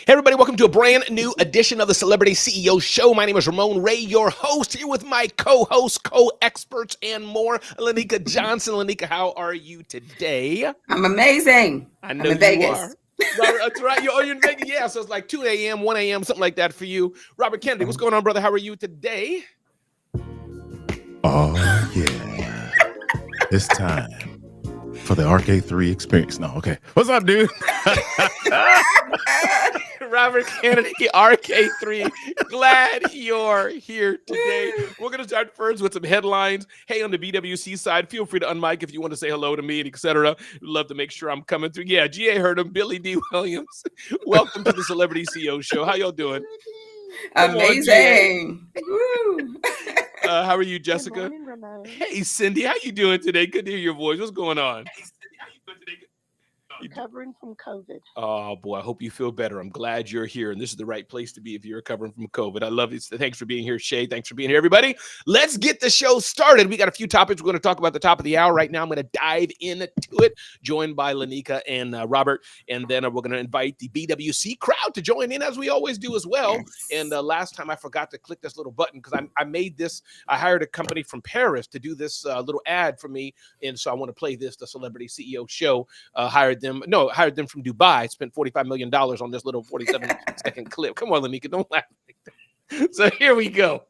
Hey, everybody, welcome to a brand new edition of the Celebrity CEO Show. My name is Ramon Ray, your host, here with my co-hosts, co-experts, and more. Lanika Johnson. Lanika, how are you today? I'm amazing. I I'm know in you Vegas. are. Robert, that's right. You're in Vegas. Yeah, so it's like 2 a.m., 1 a.m., something like that for you. Robert Kennedy, what's going on, brother? How are you today? Oh, yeah. It's time for the RK3 experience. No, okay. What's up, dude? Robert Kennedy, RK3. Glad you're here today. We're going to start first with some headlines. Hey, on the BWC side, feel free to unmic if you want to say hello to me, etc. Love to make sure I'm coming through. Yeah, GA heard him. Billy D. Williams. Welcome to the Celebrity CEO Show. How y'all doing? Amazing. Woo. How are you, Jessica? Good morning, Ramon. Hey, Cindy. How you doing today? Good to hear your voice. What's going on? Recovering from COVID. Oh, boy, I hope you feel better. I'm glad you're here, and this is the right place to be if you're recovering from COVID. I love it. Thanks for being here, Shay. Thanks for being here, everybody. Let's get the show started. We got a few topics we're going to talk about at the top of the hour. Right now, I'm going to dive into it, joined by Lanika and Robert, and then we're going to invite the BWC crowd to join in, as we always do as well. Yes. And last time, I forgot to click this little button because I made this. I hired a company from Paris to do this little ad for me, and so I want to play this, the Celebrity CEO Show. Hired them from Dubai. Spent $45 million on this little 47-second clip. Come on, Lanika, don't laugh like that. So here we go.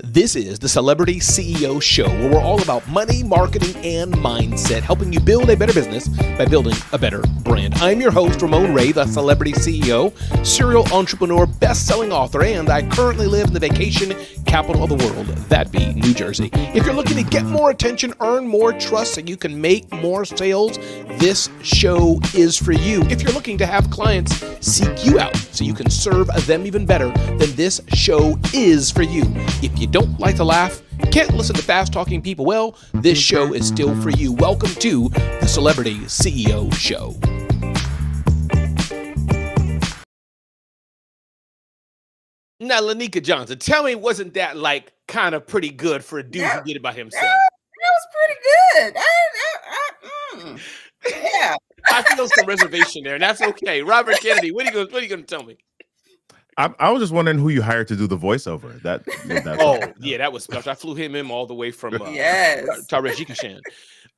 This is the Celebrity CEO Show, where we're all about money, marketing, and mindset, helping you build a better business by building a better brand. I'm your host, Ramon Ray, the Celebrity CEO, serial entrepreneur, best-selling author, and I currently live in the vacation capital of the world, that be New Jersey. If you're looking to get more attention, earn more trust, so you can make more sales, this show is for you. If you're looking to have clients seek you out so you can serve them even better, then this show is for you. If you don't like to laugh, can't listen to fast-talking people, well, this show is still for you. Welcome to the Celebrity CEO Show. Now, Lanika Johnson, tell me, wasn't that like kind of pretty good for a dude who did it by himself? That was pretty good. Yeah. I feel some reservation there, and that's okay. Robert Kennedy, what are you going to tell me? I was just wondering who you hired to do the voiceover. That's Yeah, that was special. I flew him in all the way from Yes. Tajikistan.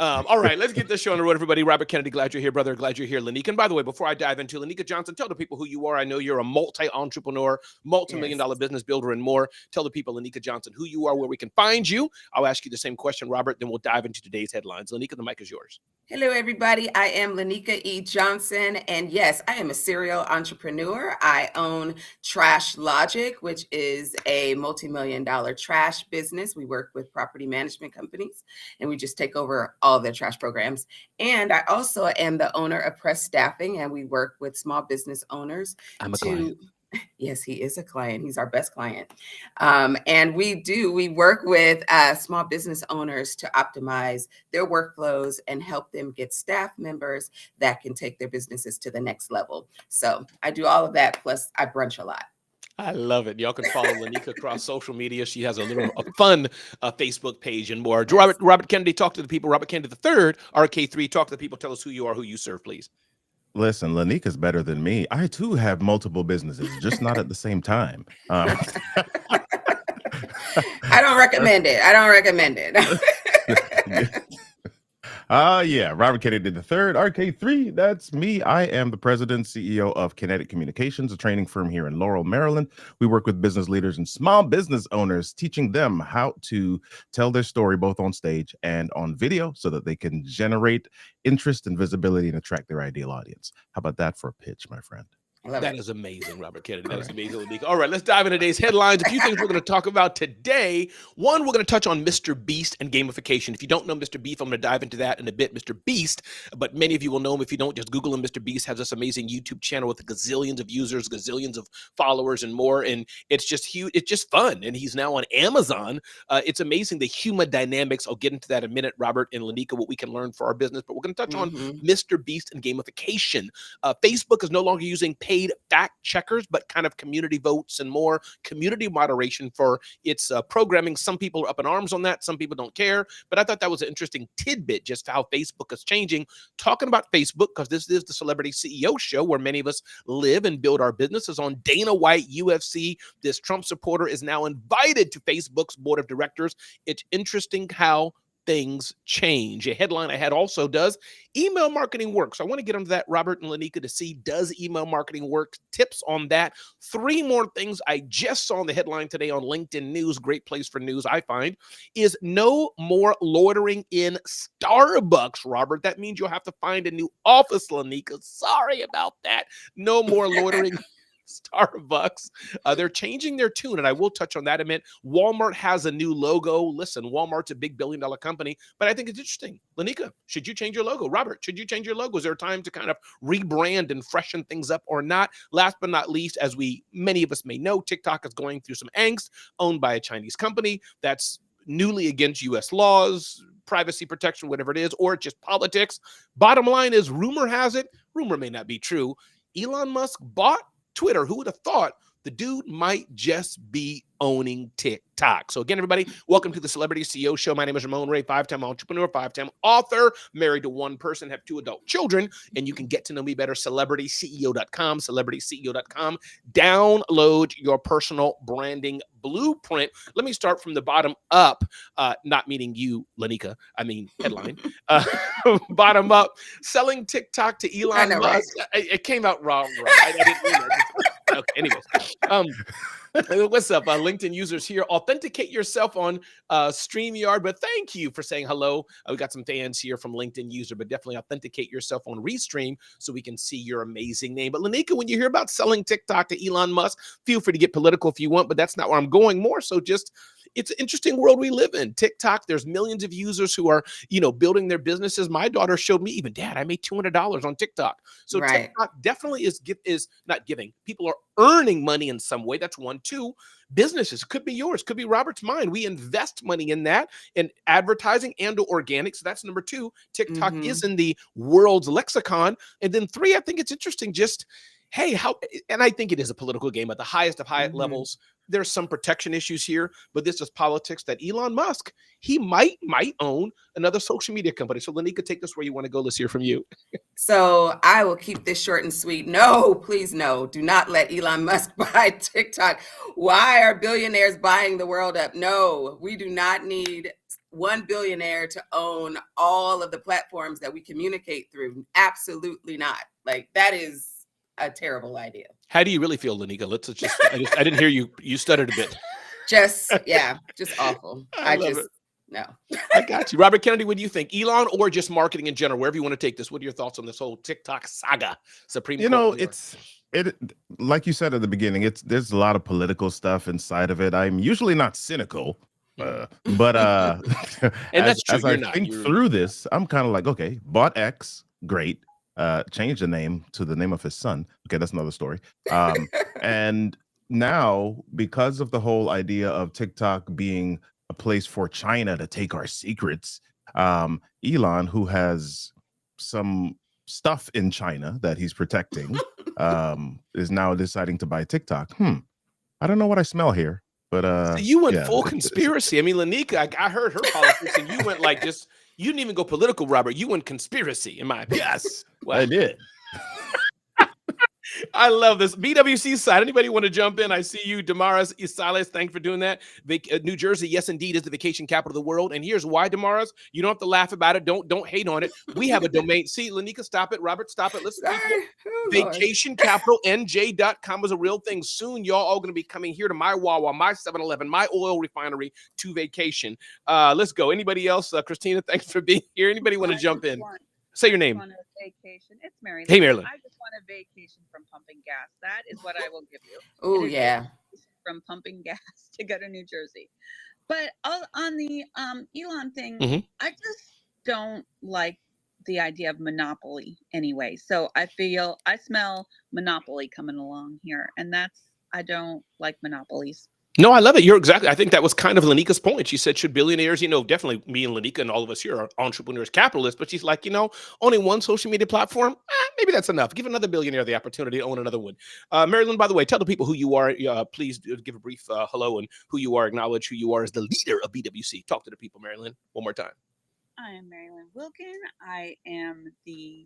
All right, let's get this show on the road, everybody. Robert Kennedy, glad you're here, brother. Glad you're here, Lanika. And by the way, before I dive into Lanika Johnson, tell the people who you are. I know you're a multi-entrepreneur, multi-million-dollar business builder, and more. Tell the people, Lanika Johnson, who you are, where we can find you. I'll ask you the same question, Robert, then we'll dive into today's headlines. Lanika, the mic is yours. Hello, everybody. I am Lanika E. Johnson, and yes, I am a serial entrepreneur. I own Trash Logic, which is a multi-million-dollar trash business. We work with property management companies, and we just take over all of their trash programs. And I also am the owner of Press Staffing, and we work with small business owners. I'm a client. Yes, he is a client. He's our best client. And we work with small business owners to optimize their workflows and help them get staff members that can take their businesses to the next level. So I do all of that. Plus I brunch a lot. I love it. Y'all can follow Lanika across social media. She has a fun Facebook page and more. Robert Kennedy, talk to the people. Robert Kennedy III, RK3, talk to the people. Tell us who you are, who you serve, please. Listen, Lanika's better than me. I too have multiple businesses, just not at the same time. I don't recommend it. Yeah, Robert Kennedy III, RK3, that's me. I am the president, CEO of Kinetic Communications, a training firm here in Laurel, Maryland. We work with business leaders and small business owners, teaching them how to tell their story both on stage and on video so that they can generate interest and visibility and attract their ideal audience. How about that for a pitch, my friend? That is amazing, Robert Kennedy. That is amazing. All right, let's dive into today's headlines. A few things we're going to talk about today. One, we're going to touch on Mr. Beast and gamification. If you don't know Mr. Beast, I'm going to dive into that in a bit, Mr. Beast. But many of you will know him. If you don't, just Google him. Mr. Beast has this amazing YouTube channel with gazillions of users, gazillions of followers and more. And it's just huge. It's just fun. And he's now on Amazon. It's amazing, the human dynamics. I'll get into that in a minute, Robert and Lanika, what we can learn for our business. But we're going to touch on Mr. Beast and gamification. Facebook is no longer using paid paid fact checkers, but kind of community votes and more community moderation for its programming. Some people are up in arms on that. Some people don't care. But I thought that was an interesting tidbit, just how Facebook is changing. Talking about Facebook, because this is the Celebrity CEO show where many of us live and build our businesses on. Dana White, UFC, this Trump supporter, is now invited to Facebook's board of directors. It's interesting how things change. A headline I had also, does email marketing work? So I want to get into that, Robert and Lanika, to see, does email marketing work? Tips on that. 3 more things I just saw in the headline today on LinkedIn News, great place for news I find, is no more loitering in Starbucks, Robert. That means you'll have to find a new office, Lanika. Sorry about that. No more loitering Starbucks. They're changing their tune, and I will touch on that in a minute. Walmart has a new logo. Listen, Walmart's a big billion-dollar company, but I think it's interesting. Lanika, should you change your logo? Robert, should you change your logo? Is there a time to kind of rebrand and freshen things up or not? Last but not least, as many of us may know, TikTok is going through some angst, owned by a Chinese company that's newly against U.S. laws, privacy protection, whatever it is, or just politics. Bottom line is, rumor has it, rumor may not be true, Elon Musk bought Twitter. Who would have thought the dude might just be owning TikTok? So again, everybody, welcome to the Celebrity CEO Show. My name is Ramon Ray, 5-time entrepreneur, 5-time author, married to one person, have 2 adult children, and you can get to know me better, CelebrityCEO.com, CelebrityCEO.com. Download your personal branding blueprint. Let me start from the bottom up, not meaning you, Lanika, I mean headline. Bottom up, selling TikTok to Elon Musk. Right? It came out wrong. I didn't mean it. Okay, anyways. What's up, LinkedIn users here? Authenticate yourself on StreamYard, but thank you for saying hello. We got some fans here from LinkedIn user, but definitely authenticate yourself on Restream so we can see your amazing name. But Lanika, when you hear about selling TikTok to Elon Musk, feel free to get political if you want, but that's not where I'm going. More so just, it's an interesting world we live in. TikTok, there's millions of users who are, building their businesses. My daughter showed me, even, Dad, I made $200 on TikTok. So right. TikTok definitely is not giving. People are earning money in some way. That's 1. 2, businesses. Could be yours, could be Robert's mine. We invest money in that, in advertising and organic. So that's number 2. TikTok is in the world's lexicon. And then 3, I think it's interesting, just, hey, and I think it is a political game at the highest of high levels. There's some protection issues here, but this is politics, that Elon Musk, he might own another social media company. So Lanika, take this where you want to go. Let's hear from you. So I will keep this short and sweet. No, please no. Do not let Elon Musk buy TikTok. Why are billionaires buying the world up? No, we do not need one billionaire to own all of the platforms that we communicate through. Absolutely not. Like, that is a terrible idea. How do you really feel, Lanika? I didn't hear you. You stuttered a bit. Just awful. No. I got you. Robert Kennedy, what do you think? Elon or just marketing in general? Wherever you want to take this. What are your thoughts on this whole TikTok saga? Supreme Court. It like you said at the beginning, there's a lot of political stuff inside of it. I'm usually not cynical, but and that's true. As I think through this, I'm kind of like, okay, bought X, great. Changed the name to the name of his son. Okay, that's another story. And now, because of the whole idea of TikTok being a place for China to take our secrets, Elon, who has some stuff in China that he's protecting, is now deciding to buy TikTok. I don't know what I smell here, but so you went full conspiracy. I mean, Lanika, I heard her politics, and you went like just. You didn't even go political, Robert. You went conspiracy, in my opinion. Yes, well, I did. I love this. BWC side. Anybody want to jump in? I see you, Damaris Isales. Thanks for doing that. New Jersey, yes, indeed, is the vacation capital of the world. And here's why, Damaris. You don't have to laugh about it. Don't hate on it. We have a domain. See, Lanika, stop it. Robert, stop it. Listen, vacationcapitalnj.com is a real thing. Soon, y'all all going to be coming here to my Wawa, my 7-Eleven, my oil refinery to vacation. Let's go. Anybody else? Christina, thanks for being here. Anybody want to jump in? Say your name. Vacation. It's Marilyn. Hey, Marilyn. I just want a vacation from pumping gas. That is what I will give you. Oh, yeah. From pumping gas to go to New Jersey. But on the Elon thing, I just don't like the idea of monopoly anyway. So I smell monopoly coming along here. And I don't like monopolies. No, I love it. You're exactly. I think that was kind of Lanika's point. She said, should billionaires, definitely me and Lanika and all of us here are entrepreneurs, capitalists, but she's like, only one social media platform. Maybe that's enough. Give another billionaire the opportunity to own another one. Marilyn, by the way, tell the people who you are. Please give a brief hello and who you are. Acknowledge who you are as the leader of BWC. Talk to the people, Marilyn, one more time. I am Marilyn Wilkin. I am the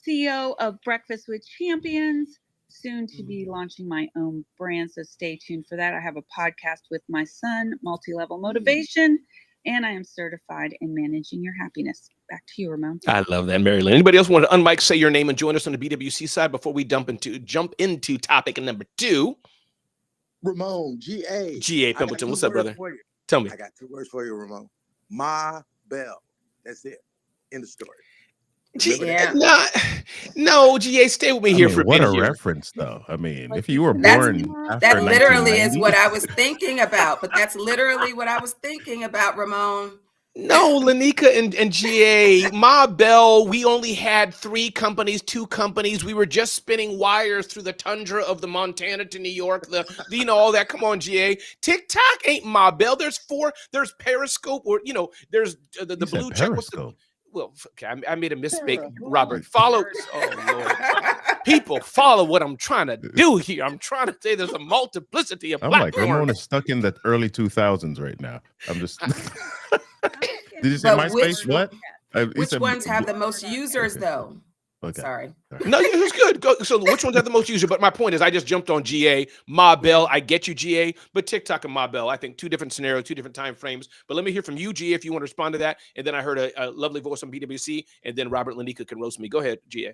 CEO of Breakfast with Champions, soon to be launching my own brand. So stay tuned for that. I have a podcast with my son, Multi-Level Motivation, and I am certified in managing your happiness. Back to you, Ramon. I love that, Marilyn. Anybody else want to unmic, say your name, and join us on the BWC side before we jump into topic number 2? Ramon, G.A. G.A. Pimpleton, what's up, brother? Tell me. I got 2 words for you, Ramon. Ma Bell. That's it. End of story. No, GA, stay with me here for a what minute. What a here. reference, though. I mean, if you were born that literally 1990. is what I was thinking about. But that's literally what I was thinking about, Ramon. No, Lanika and GA, Ma Bell, we only had 3 companies, 2 companies. We were just spinning wires through the tundra of the Montana to New York, all that. Come on, GA. TikTok ain't Ma Bell. There's 4. There's Periscope, or there's the blue check. Well, okay, I made a mistake, Robert. Follow. Oh, Lord. People follow what I'm trying to do here. I'm trying to say there's a multiplicity of platforms. I'm like, Ramon is stuck in the early 2000s right now. I'm just... Did you say MySpace? What? Which ones have the most users, though? Okay. Sorry. No, it was good. So which ones have the most user? But my point is, I just jumped on GA, Ma Bell. I get you, GA, but TikTok and Ma Bell, I think 2 different scenarios, 2 different time frames. But let me hear from you, GA, if you want to respond to that. And then I heard a lovely voice on BWC, and then Robert Lanika can roast me. Go ahead, GA.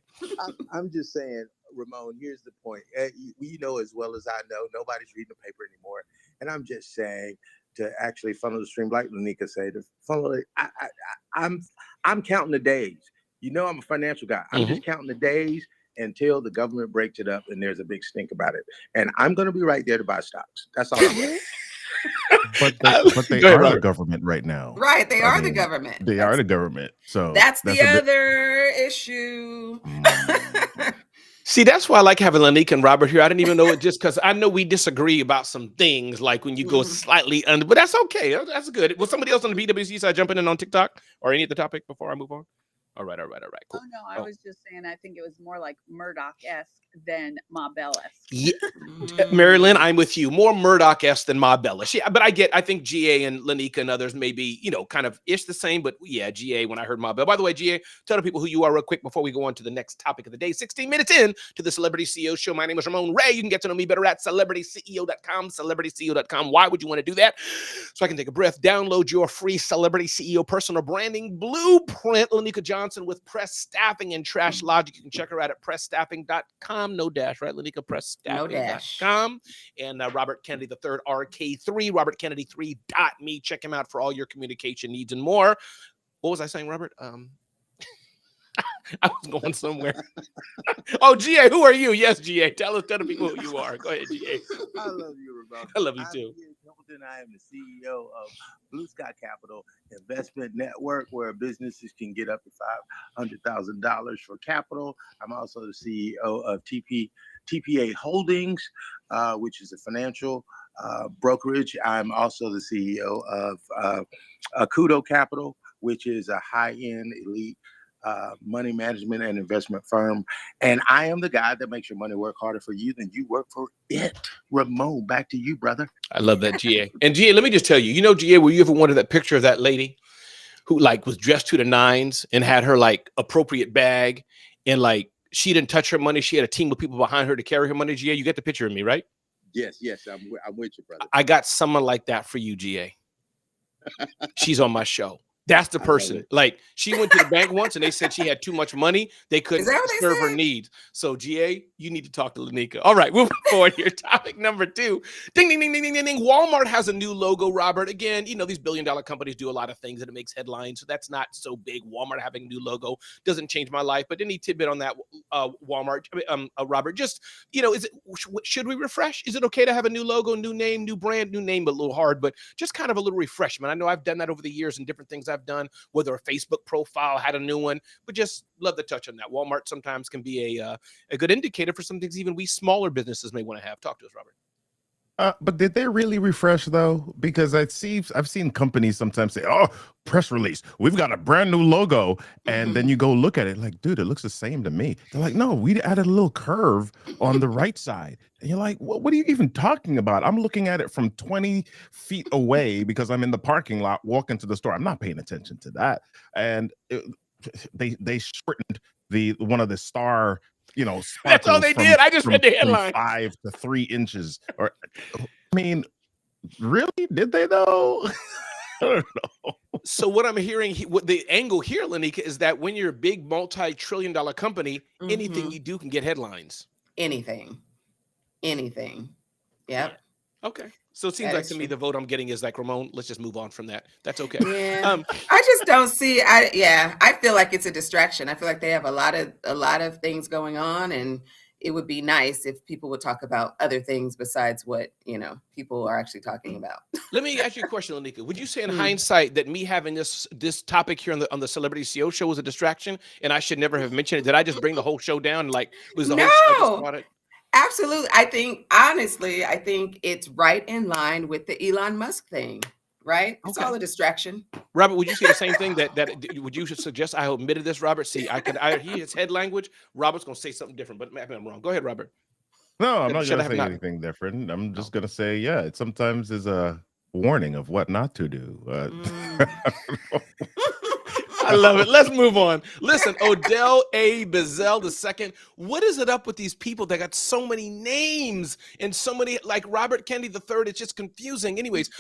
I'm just saying, Ramon, here's the point. You know as well as I know, nobody's reading the paper anymore. And I'm just saying, to actually funnel the stream, like Lanika said, to funnel it, I'm counting the days. I'm a financial guy. I'm just counting the days until the government breaks it up and there's a big stink about it. And I'm going to be right there to buy stocks. That's all I'm doing. But they are the government right now. Right. They are the government. They are the government. So that's the other issue. See, that's why I like having Lanika and Robert here. I didn't even know it, just because I know we disagree about some things, like when you go slightly under, but that's okay. That's good. Was somebody else on the BWC side jumping in on TikTok or any of the topic before I move on? All right. Cool. Oh, no, I was just saying, I think it was more like Murdoch-esque than Ma Bell-esque. Yeah. Marilyn, I'm with you. More Murdoch-esque than Ma Bell-ish. Yeah, but I think GA and Lanika and others may be, kind of ish the same, but yeah, GA when I heard Ma Bell. By the way, GA, tell the people who you are real quick before we go on to the next topic of the day. 16 minutes in to the Celebrity CEO Show. My name is Ramon Ray. You can get to know me better at CelebrityCEO.com, CelebrityCEO.com. Why would you want to do that? So I can take a breath. Download your free Celebrity CEO personal branding blueprint. Lanika Johnson with Press Staffing and Trash Logic. You can check her out at PressStaffing.com. No dash, right, Lanika? PressStaffing.com. And Robert Kennedy III, RK3, RobertKennedy3.me. Check him out for all your communication needs and more. What was I saying, Robert? I was going somewhere. Oh, GA, who are you? Yes, GA. Tell the people who you are. Go ahead, GA. I love you, Ramon. I love you too. I am the CEO of Blue Sky Capital Investment Network, where businesses can get up to $500,000 for capital. I'm also the CEO of TPA Holdings, which is a financial brokerage. I'm also the CEO of Kudo Capital, which is a high-end elite money management and investment firm. And I am the guy that makes your money work harder for you than you work for it. Ramon, back to you, brother. I love that, GA. And GA, let me just tell you, GA, were you ever wanted that picture of that lady who was dressed to the nines and had her appropriate bag and she didn't touch her money. She had a team of people behind her to carry her money. GA, you get the picture of me, right? Yes, I'm with you, brother. I got someone like that for you, GA. She's on my show. That's the person. She went to the bank once and they said she had too much money. They couldn't serve her needs. So GA, you need to talk to Lanika. All right, moving forward here. Topic number 2. Ding, ding, ding, ding, ding, ding, ding. Walmart has a new logo, Robert. Again, these billion-dollar companies do a lot of things and it makes headlines. So that's not so big. Walmart having a new logo doesn't change my life. But any tidbit on that, Walmart, Robert, just, should we refresh? Is it okay to have a new logo, new name, new brand, new name, a little hard, but just kind of a little refreshment? I know I've done that over the years and different things I've done, whether a Facebook profile had a new one, but just love the touch on that. Walmart sometimes can be a good indicator for some things even we smaller businesses may want to have. Talk to us, Robert. But did they really refresh though? Because I've seen companies sometimes say, "Oh, press release, we've got a brand new logo," and then you go look at it, like, dude, it looks the same to me. They're like, "No, we added a little curve on the right side," and you're like, "What are you even talking about?" I'm looking at it from 20 feet away because I'm in the parking lot walking to the store. I'm not paying attention to that, and they shortened the one of the star That's all sparkles they did. I just read the from headline. 5 to 3 inches. Or I mean, really? Did they though? I don't know. So what I'm hearing, what the angle here, Lanika, is that when you're a big multi-trillion-dollar company, anything Mhm. you do can get headlines. Anything. Yep, Okay. So it seems that like is to me true. the vote I'm getting is like, Ramon, let's just move on from that. That's okay. Yeah. Um, I just don't see I feel like it's a distraction. I feel like they have a lot of things going on, and it would be nice if people would talk about other things besides what, people are actually talking about. Let me ask you a question, Lanika. Would you say in Hmm. hindsight that me having this topic here on the Celebrity CEO show was a distraction and I should never have mentioned it? Did I just bring the whole show down? Like, was the whole show just No. brought it? Absolutely. I think it's right in line with the Elon Musk thing, right? It's all Okay. a distraction. Robert, would you say the same thing? Would you suggest I omitted this, Robert? See, I hear his head language. Robert's gonna say something different, but maybe I'm wrong. Go ahead, Robert. No, I'm not Should gonna I have say not? anything different. I'm No. just gonna say, yeah, it sometimes is a warning of what not to do. Mm. I love it. Let's move on. Listen, Odell A. Bazell II. What is it up with these people that got so many names and so many, like Robert Kennedy III? It's just confusing. Anyways,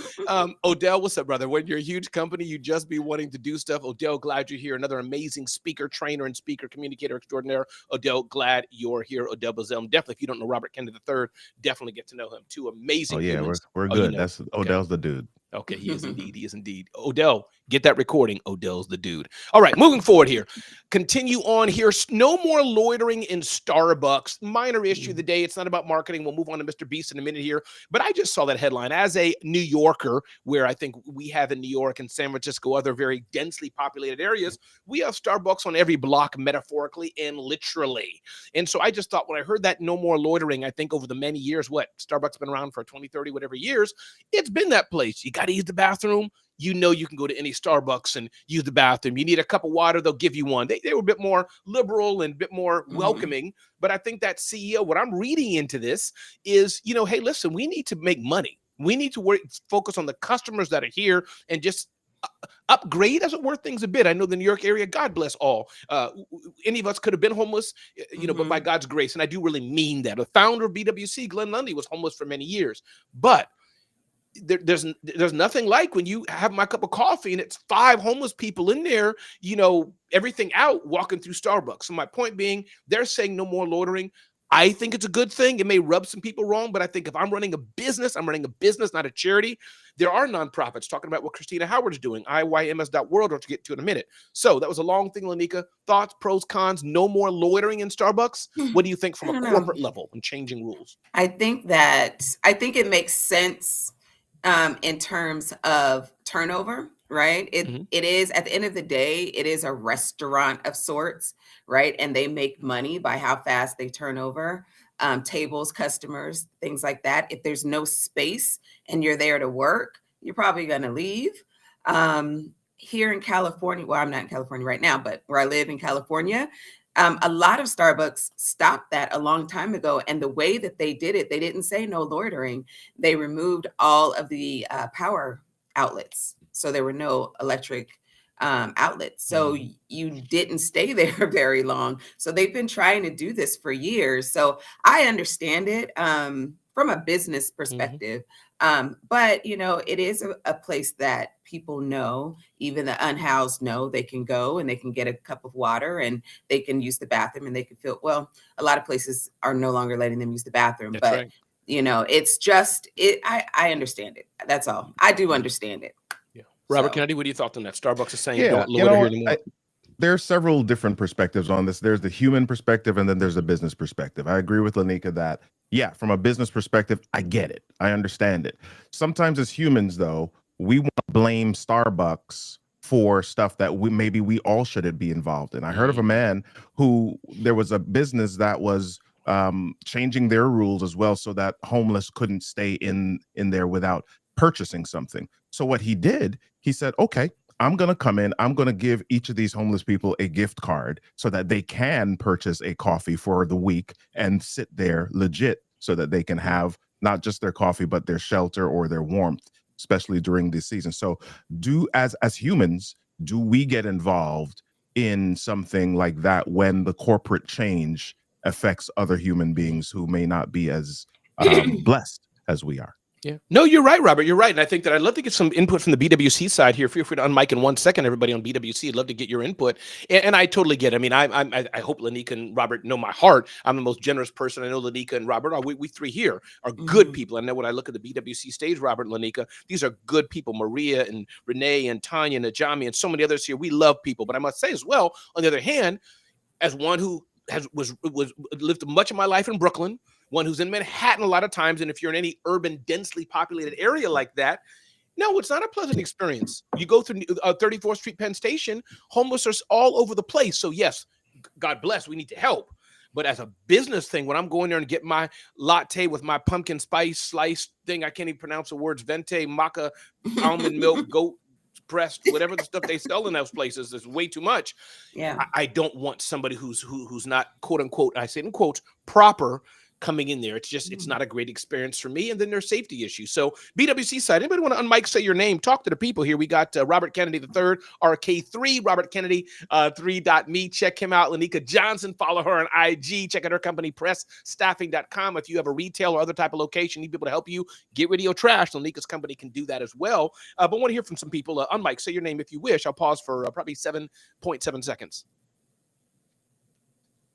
Odell, what's up, brother? When you're a huge company, you just be wanting to do stuff. Odell, glad you're here. Another amazing speaker, trainer, and speaker communicator extraordinaire. Odell, glad you're here. Odell Bazell. Definitely, if you don't know Robert Kennedy III, definitely get to know him. Two amazing Oh yeah, humans. we're Oh, you good. know. That's Okay. Odell's the dude. Okay, he is indeed. He is indeed. Odell, get that recording. Odell's the dude. All right, moving forward here. Continue on here. No more loitering in Starbucks. Minor issue of the day. It's not about marketing. We'll move on to Mr. Beast in a minute here. But I just saw that headline as a New Yorker, where I think we have in New York and San Francisco, other very densely populated areas, we have Starbucks on every block, metaphorically and literally. And so I just thought when I heard that no more loitering, I think over the many years, Starbucks been around for 20, 30, whatever years, it's been that place. You got to use the bathroom. You can go to any Starbucks and use the bathroom. You need a cup of water, they'll give you one. They were a bit more liberal and a bit more welcoming. But I think that CEO, what I'm reading into this is, hey, listen, we need to make money. We need to focus on the customers that are here and just upgrade, as it were, things a bit. I know the New York area, God bless all. Any of us could have been homeless, but by God's grace, and I do really mean that. The founder of BWC, Glenn Lundy, was homeless for many years. But there's nothing like when you have my cup of coffee and it's 5 homeless people in there, everything out walking through Starbucks. So my point being, they're saying no more loitering. I think it's a good thing. It may rub some people wrong, but I think if I'm running a business, not a charity. There are nonprofits talking about what Christina Howard's doing, IYMS.world, which we'll get to in a minute. So that was a long thing, Lanika. Thoughts, pros, cons, no more loitering in Starbucks. What do you think from a corporate level and changing rules? I think it makes sense in terms of turnover, right? It is, at the end of the day, it is a restaurant of sorts, right? And they make money by how fast they turn over tables, customers, things like that. If there's no space and you're there to work, you're probably going to leave. Here in California, well, I'm not in California right now, but where I live in California, a lot of Starbucks stopped that a long time ago. And the way that they did it, they didn't say no loitering. They removed all of the power outlets. So there were no electric outlets. So you didn't stay there very long. So they've been trying to do this for years. So I understand it from a business perspective. But, it is a place that people know, even the unhoused know they can go and they can get a cup of water and they can use the bathroom and they can feel, well, a lot of places are no longer letting them use the bathroom. That's but, right. It's just, I understand it. That's all. I do understand it. Yeah. Robert So- Kennedy, what do you thought on that? Starbucks is saying Yeah, don't loiter here anymore. There are several different perspectives on this. There's the human perspective and then there's the business perspective. I agree with Lanika that, yeah, from a business perspective, I get it. I understand it. Sometimes as humans, though, we want to blame Starbucks for stuff that we all shouldn't be involved in. I heard of a man who there was a business that was changing their rules as well so that homeless couldn't stay in there without purchasing something. So what he did, he said, okay, I'm going to come in, I'm going to give each of these homeless people a gift card so that they can purchase a coffee for the week and sit there legit so that they can have not just their coffee, but their shelter or their warmth, especially during this season. So as humans, do we get involved in something like that when the corporate change affects other human beings who may not be as blessed as we are? Yeah. No, you're right, Robert. You're right. And I think that I'd love to get some input from the BWC side here. Feel free to unmic in 1 second, everybody on BWC. I'd love to get your input. And I totally get it. I mean, I hope Lanika and Robert know my heart. I'm the most generous person. I know Lanika and Robert we three here are good people. I know when I look at the BWC stage, Robert and Lanika, these are good people. Maria and Renee and Tanya and Najami and so many others here. We love people. But I must say as well, on the other hand, as one who was lived much of my life in Brooklyn, one who's in Manhattan a lot of times, and if you're in any urban, densely populated area like that, no, it's not a pleasant experience. You go through 34th Street, Penn Station, homeless are all over the place. So yes, God bless, we need to help. But as a business thing, when I'm going there and get my latte with my pumpkin spice sliced thing, I can't even pronounce the words, venti, maca, almond milk, goat pressed, whatever the stuff they sell in those places is way too much. Yeah, I don't want somebody who's not, quote unquote, I say it in quotes, proper coming in there. It's just, it's not a great experience for me. And then there's safety issues. So BWC side, anybody want to unmic, say your name, talk to the people here. We got Robert Kennedy III, RK3, Robert Kennedy 3.me. Check him out. Lanika Johnson, follow her on IG. Check out her company, pressstaffing.com. If you have a retail or other type of location, need people to help you get rid of your trash, Lanika's company can do that as well. But want to hear from some people. Unmic, say your name if you wish. I'll pause for probably 7.7 seconds.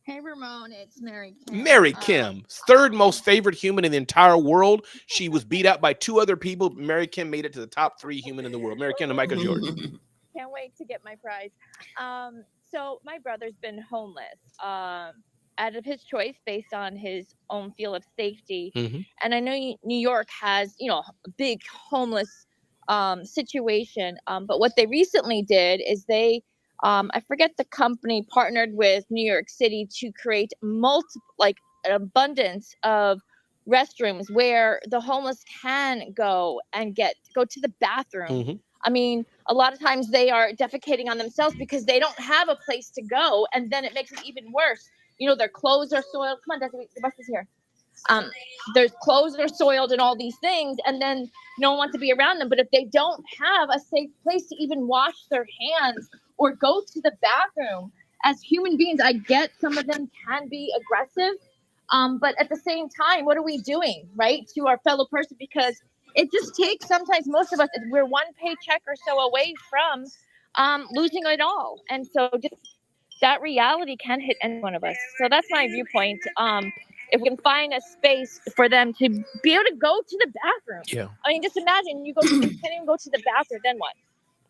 Hey, Ramon, it's Mary Kim. Mary Kim, third most favorite human in the entire world. She was beat out by 2 other people. Mary Kim made it to the top 3 human in the world. Mary Kim, the mic is yours. Can't wait to get my prize. So my brother's been homeless out of his choice based on his own feel of safety. And I know New York has, a big homeless situation. But what they recently did is they I forget the company partnered with New York City to create an abundance of restrooms where the homeless can go and go to the bathroom. I mean, a lot of times they are defecating on themselves because they don't have a place to go, and then it makes it even worse. Their clothes are soiled. Come on, Desiree, the bus is here. Their clothes are soiled and all these things, and then no one wants to be around them. But if they don't have a safe place to even wash their hands or go to the bathroom, as human beings, I get some of them can be aggressive, but at the same time, what are we doing, right, to our fellow person? Because it just takes, sometimes most of us, we're one paycheck or so away from losing it all. And so just that reality can hit any one of us. So that's my viewpoint. If we can find a space for them to be able to go to the bathroom. Yeah. I mean, just imagine you can't even go to the bathroom, then what?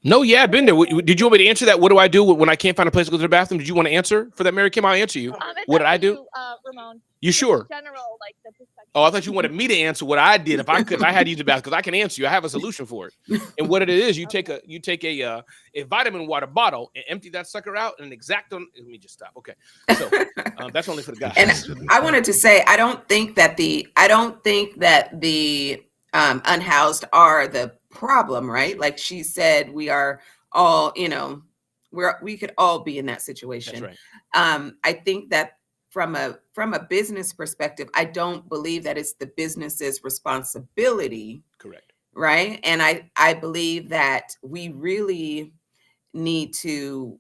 No, yeah, I've been there. Did you want me to answer that? What do I do when I can't find a place to go to the bathroom? Did you want to answer for that, Mary Kim? I'll answer you. What did I do? Ramon. You sure? General, the perspective. Oh, I thought you wanted me to answer what I did. If I had to use the bathroom, because I can answer you. I have a solution for it. And what it is, you take a vitamin water bottle and empty that sucker out and Let me just stop. Okay, so that's only for the guys. And I wanted to say, I don't think that the unhoused are the problem, right? Like she said, we are all, we could all be in that situation. That's right. I think that from a business perspective, I don't believe that it's the business's responsibility. Correct. Right. And I believe that we really need to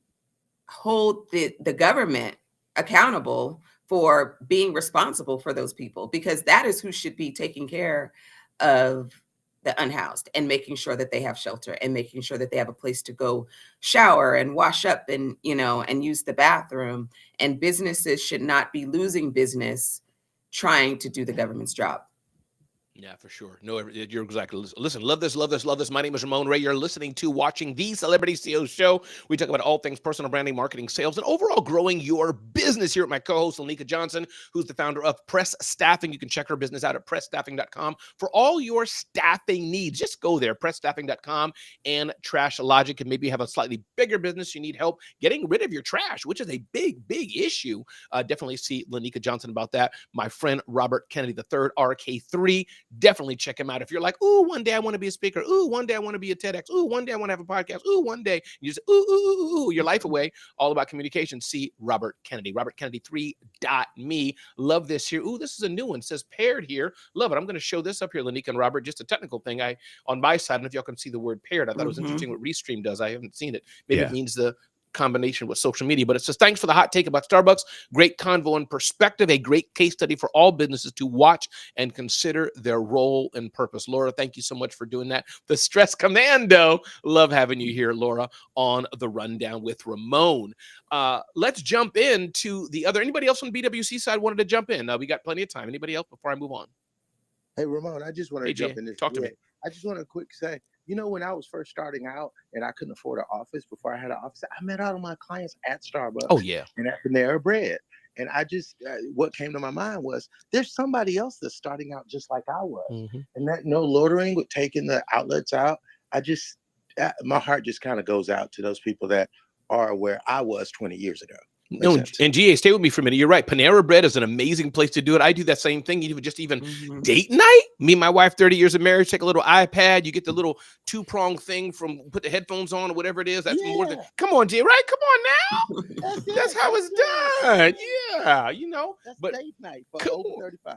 hold the government accountable for being responsible for those people, because that is who should be taking care of the unhoused and making sure that they have shelter and making sure that they have a place to go shower and wash up and, and use the bathroom. And businesses should not be losing business trying to do the government's job. Yeah, for sure. No, you're exactly. Listen, love this, love this, love this. My name is Ramon Ray. You're listening to, watching the Celebrity CEO Show. We talk about all things personal branding, marketing, sales, and overall growing your business here with my co-host, Lanika Johnson, who's the founder of Press Staffing. You can check her business out at pressstaffing.com for all your staffing needs. Just go there, pressstaffing.com, and Trash Logic. And maybe you have a slightly bigger business. You need help getting rid of your trash, which is a big, big issue. Definitely see Lanika Johnson about that. My friend Robert Kennedy III, RK3. Definitely check him out. If you're like, ooh, one day I want to be a speaker. Ooh, one day I want to be a TEDx. Ooh, one day I want to have a podcast. Ooh, one day you just, ooh, your life away. All about communication. See Robert Kennedy, robertkennedy3.me. Love this here. Ooh, this is a new one. It says paired here. Love it. I'm going to show this up here, Lanika and Robert. Just a technical thing. On my side, I don't know if y'all can see the word paired. I thought it was interesting what Restream does. I haven't seen it. Maybe it means the combination with social media, but it says, thanks for the hot take about Starbucks. Great convo and perspective, a great case study for all businesses to watch and consider their role and purpose. Laura, thank you so much for doing that. The Stress Commando. Love having you here, Laura, on the Rundown with Ramon. Let's jump into the other. Anybody else on BWC side wanted to jump in? We got plenty of time. Anybody else before I move on? Hey, Ramon, I just want to jump in this. Talk to me. I just want to quick say, when I was first starting out and I couldn't afford an office before I had an office, I met all of my clients at Starbucks. Oh, yeah. And at Panera Bread. And I just, what came to my mind was, there's somebody else that's starting out just like I was. And that no loitering with taking the outlets out. My heart just kind of goes out to those people that are where I was 20 years ago. No, and GA, stay with me for a minute. You're right. Panera Bread is an amazing place to do it. I do that same thing. Even date night. Me and my wife, 30 years of marriage, take a little iPad. You get the little 2-prong thing put the headphones on or whatever it is. That's more than. Come on, GA. Right? Come on now. That's how it's done. Yeah, That's date night for over 35.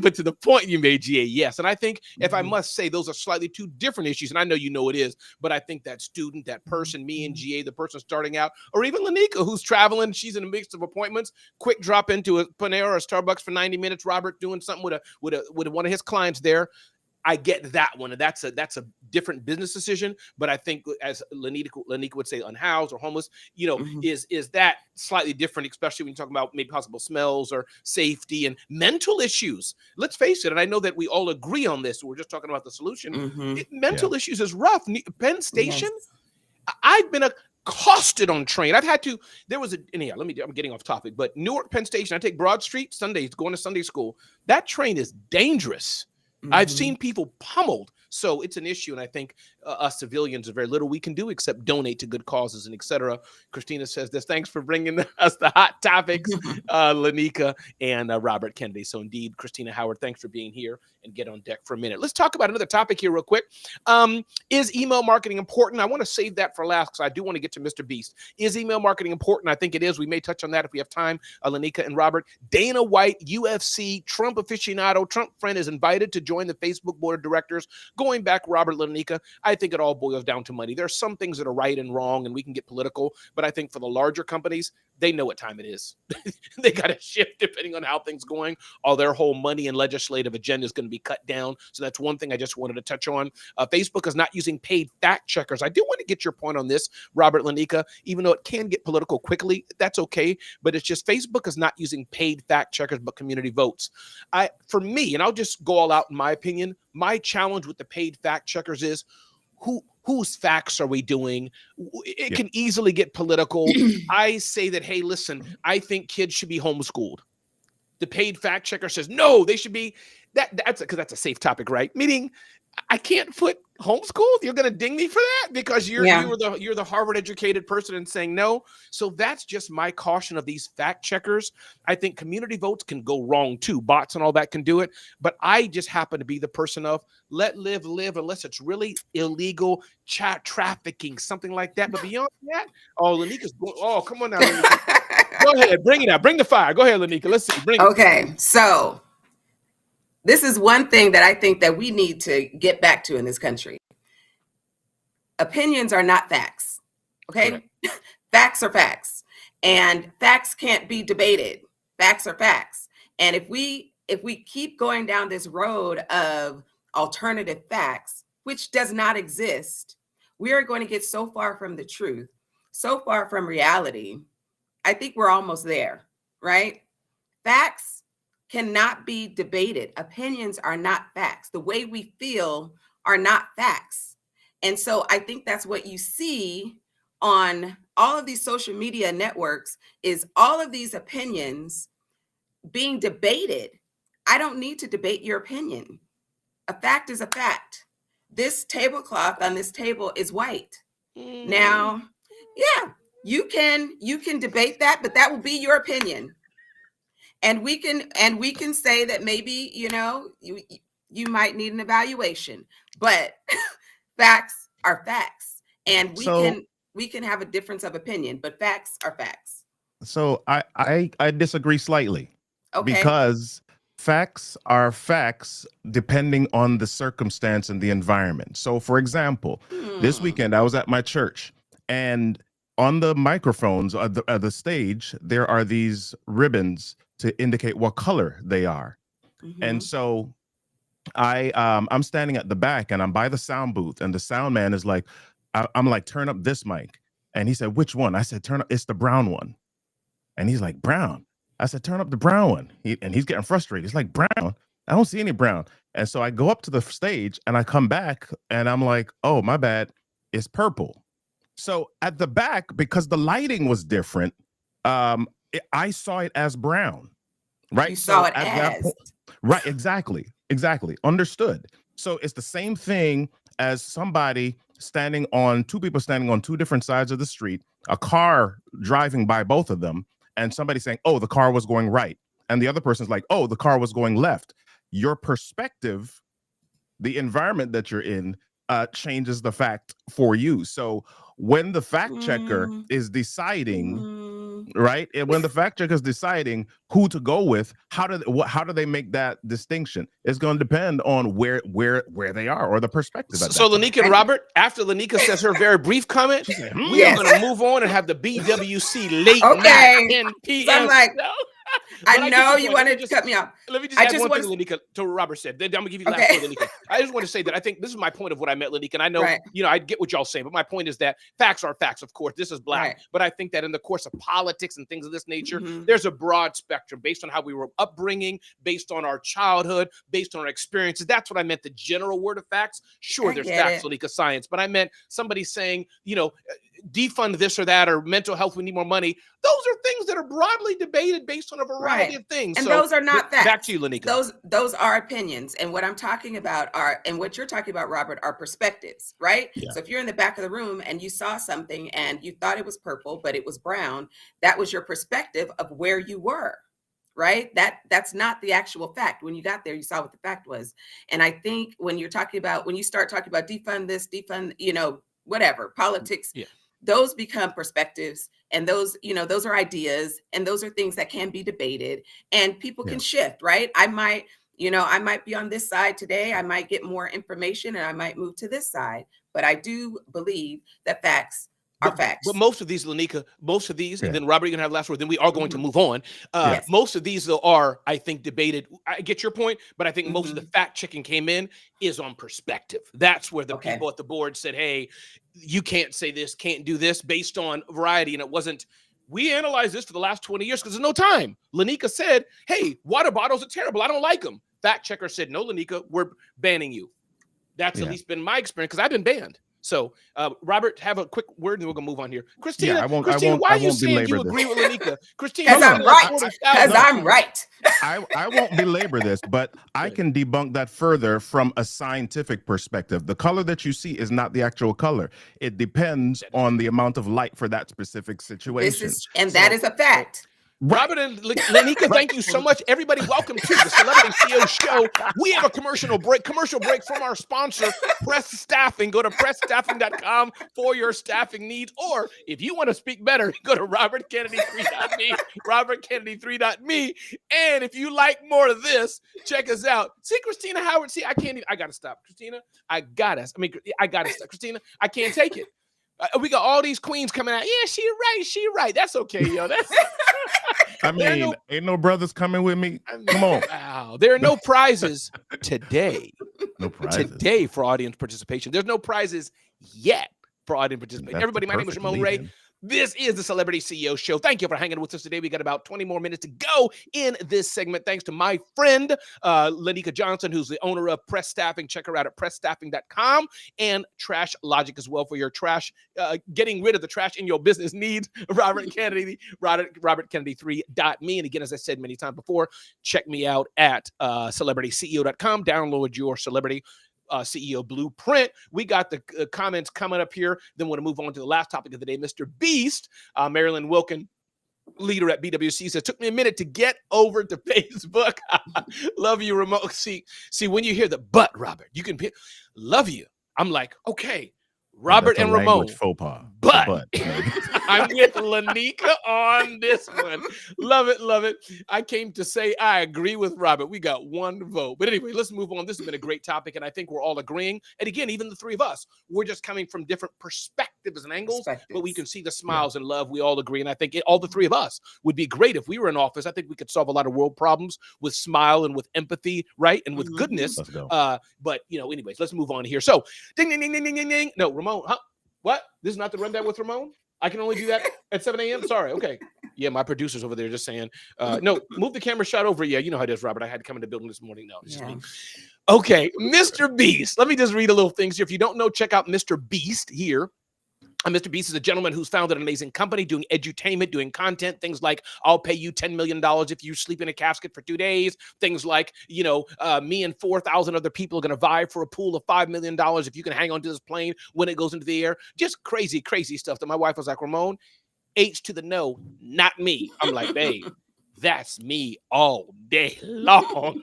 But to the point you made, GA, yes. And I think if I must say, those are slightly two different issues. And I know it is, but I think that student, that person, me and GA, the person starting out, or even Lanika, who's traveling, she's in a mix of appointments, quick drop into a Panera or a Starbucks for 90 minutes, Robert doing something with one of his clients there. I get that one. And that's a different business decision. But I think, as Lanika would say, unhoused or homeless, is that slightly different, especially when you talk about maybe possible smells or safety and mental issues. Let's face it. And I know that we all agree on this. We're just talking about the solution. Mental issues is rough. Penn Station, I've been accosted on train. I'm getting off topic, but Newark Penn Station, I take Broad Street Sundays, going to Sunday school. That train is dangerous. I've seen people pummeled. So it's an issue. And I think us civilians are very little we can do except donate to good causes and et cetera. Christina says this. Thanks for bringing us the hot topics, Lanika and Robert Kennedy. So indeed, Christina Howard, thanks for being here and get on deck for a minute. Let's talk about another topic here real quick. Is email marketing important? I want to save that for last because I do want to get to Mr. Beast. Is email marketing important? I think it is. We may touch on that if we have time. Lanika and Robert. Dana White, UFC, Trump aficionado, Trump friend is invited to join the Facebook board of directors. Going back, Robert, Lanika, I think it all boils down to money. There are some things that are right and wrong, and we can get political, but I think for the larger companies, they know what time it is. They got to shift depending on how things going. All their whole money and legislative agenda is going to be cut down. So that's one thing I just wanted to touch on. Facebook is not using paid fact checkers. I do want to get your point on this, Robert, Lanika, even though it can get political quickly. That's okay. But it's just Facebook is not using paid fact checkers, but community votes. For me, and I'll just go all out in my opinion, my challenge with the paid fact checkers is whose facts are we doing? It can easily get political. I say that, hey, listen, I think kids should be homeschooled. The paid fact checker says, no, they should be. That's because that's a safe topic, right? Meaning, I can't put homeschooled. You're going to ding me for that because you're the Harvard educated person and saying no. So that's just my caution of these fact checkers. I think community votes can go wrong too. Bots and all that can do it. But I just happen to be the person of let live unless it's really illegal chat trafficking, something like that. But beyond that, Lanika's come on now. Lanika. Go ahead. Bring it out. Bring the fire. Go ahead, Lanika. Let's see. Bring it. Okay. So this is one thing that I think that we need to get back to in this country. Opinions are not facts. Okay. Facts are facts. And facts can't be debated. Facts are facts. And if we keep going down this road of alternative facts, which does not exist, we are going to get so far from the truth, so far from reality. I think we're almost there, right? Facts cannot be debated. Opinions are not facts. The way we feel are not facts. And so I think that's what you see on all of these social media networks is all of these opinions being debated. I don't need to debate your opinion. A fact is a fact. This tablecloth on this table is white. Now, yeah, you can debate that, but that will be your opinion. And we can say that maybe, you might need an evaluation, but facts are facts. And we can have a difference of opinion, but facts are facts. So I disagree slightly. Okay. Because facts are facts depending on the circumstance and the environment. So, for example, this weekend I was at my church, and on the microphones of the stage, there are these ribbons to indicate what color they are. And so I'm standing at the back, and I'm by the sound booth, and the sound man is like, I'm like, turn up this mic. And he said, which one? I said, turn up, it's the brown one. And he's like, brown. I said, turn up the brown one. And he's getting frustrated. He's like, brown? I don't see any brown. And so I go up to the stage and I come back and I'm like, oh, my bad. It's purple. So at the back, because the lighting was different, I saw it as brown. Right? You saw it as. Right. Exactly. Understood. So it's the same thing as two people standing on two different sides of the street, a car driving by both of them, and somebody saying, oh, the car was going right. And the other person's like, oh, the car was going left. Your perspective, the environment that you're in, changes the fact for you. So when the fact checker is deciding, right? And when the fact checker is deciding who to go with, how do they make that distinction? It's going to depend on where they are or the perspective. So Lanika and Robert, after Lanika says her very brief comment, we are going to move on and have the BWC late night 10 p.m. So I'm like, no? I know you wanted to cut me off. Let me just add one thing, Lanika, to what Robert said. Then I'm gonna give you the last one, Lanika. I just want to say that I think this is my point of what I meant, Lanika. And I know, I get what y'all saying, but my point is that facts are facts, of course. This is black. But I think that in the course of politics and things of this nature, there's a broad spectrum based on how we were upbringing, based on our childhood, based on our experiences. That's what I meant, the general word of facts. Sure, there's facts, Lanika, science. But I meant somebody saying, defund this or that, or mental health, we need more money. Those are things that are broadly debated based on a variety of things. And so those are not facts. Back to you, Lanika. Those are opinions. And what I'm talking about and what you're talking about, Robert, are perspectives, right? Yeah. So if you're in the back of the room and you saw something and you thought it was purple, but it was brown, that was your perspective of where you were. Right? That's not the actual fact. When you got there, you saw what the fact was. And I think when you start talking about defund this, defund, whatever, politics, those become perspectives, and those are ideas, and those are things that can be debated, and people can shift, right? I might be on this side today. I might get more information and I might move to this side, but I do believe that facts are facts. But most of these, Lanika, and then Robert, you're gonna have the last word, then we are going to move on. Most of these though are, I think, debated. I get your point, but I think most of the fact checking came in is on perspective. That's where the people at the board said, hey, you can't say this, can't do this based on variety. And it wasn't, we analyzed this for the last 20 years because there's no time. Lanika said, hey, water bottles are terrible. I don't like them. Fact checker said, no, Lanika, we're banning you. That's at least been my experience because I've been banned. So, Robert, have a quick word, and then we're gonna move on here. Christina, why are you saying you agree with Lanika? Christina, because I'm right. Because I'm right. I won't belabor this, but I can debunk that further from a scientific perspective. The color that you see is not the actual color. It depends on the amount of light for that specific situation. That is a fact. Robert and Lanika, thank you so much. Everybody, welcome to the Celebrity CEO Show. We have a commercial break from our sponsor, Press Staffing. Go to pressstaffing.com for your staffing needs. Or if you want to speak better, go to robertkennedy3.me, robertkennedy3.me. And if you like more of this, check us out. See, Christina Howard, I got to stop. Christina, I got to stop. Christina, I can't take it. We got all these queens coming out. Yeah, she right. That's okay, yo. I mean, ain't no brothers coming with me. Come on. Wow. There are no prizes today. No prizes. Today for audience participation. There's no prizes yet for audience participation. Everybody, my name is Ramon Ray. This is the Celebrity CEO Show. Thank you for hanging with us today. We got about 20 more minutes to go in this segment. Thanks to my friend, Lanika Johnson, who's the owner of Press Staffing. Check her out at pressstaffing.com, and Trash Logic as well for your trash, getting rid of the trash in your business needs. Robert Kennedy, RobertKennedy3.me. And again, as I said many times before, check me out at celebrityceo.com. Download your Celebrity CEO blueprint. We got the comments coming up here. Then want to move on to the last topic of the day. Mr. Beast, Marilyn Wilkin, leader at BWC, says, took me a minute to get over to Facebook. Love you, Ramon. See, when you hear the but, Robert, you can love you. I'm like, okay, Robert and Ramon. Faux pas. But I'm with Lanika on this one. Love it, love it. I came to say I agree with Robert. We got one vote. But anyway, let's move on. This has been a great topic, and I think we're all agreeing. And again, even the three of us, we're just coming from different perspectives and angles, but we can see the smiles and love. We all agree. And I think all the three of us would be great if we were in office. I think we could solve a lot of world problems with smile and with empathy, right? And with goodness. Let's go. But, anyways, let's move on here. So, ding, ding, ding, ding, ding, ding, ding. No, Ramon, huh? What? This is not the rundown with Ramon? I can only do that at 7 a.m.? Sorry. Okay. Yeah, my producer's over there just saying, no, move the camera shot over. Yeah, you know how it is, Robert. I had to come in the building this morning. No, it's just me. Okay, Mr. Beast. Let me just read a little things here. If you don't know, check out Mr. Beast here. Mr. Beast is a gentleman who's founded an amazing company doing edutainment, doing content, things like I'll pay you $10 million if you sleep in a casket for 2 days. Things like, me and 4,000 other people are going to vie for a pool of $5 million if you can hang on to this plane when it goes into the air. Just crazy, crazy stuff that my wife was like, Ramon, H to the no, not me. I'm like, babe, that's me all day long.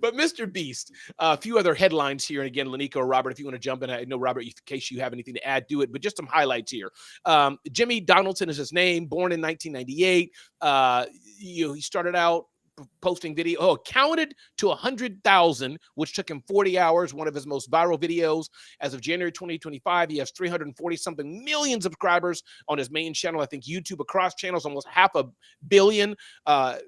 But Mr. Beast, a few other headlines here. And again, Lanika or Robert, if you want to jump in, I know, Robert, in case you have anything to add, do it. But just some highlights here. Jimmy Donaldson is his name, born in 1998. He started out posting video, counted to 100,000, which took him 40 hours, one of his most viral videos. As of January 2025, he has 340 something million subscribers on his main channel. I think YouTube across channels, almost 500 million.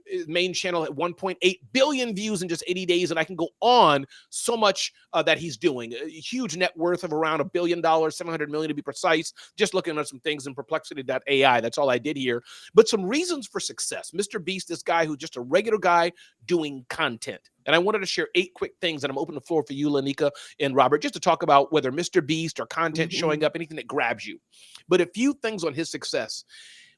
His main channel at 1.8 billion views in just 80 days. And I can go on so much that he's doing. A huge net worth of around $1 billion, 700 million to be precise. Just looking at some things in perplexity.ai. That's all I did here. But some reasons for success. Mr. Beast, this guy who's just a regular guy doing content. And I wanted to share 8 quick things, and I'm opening the floor for you, Lanika and Robert, just to talk about whether Mr. Beast or content showing up, anything that grabs you. But a few things on his success.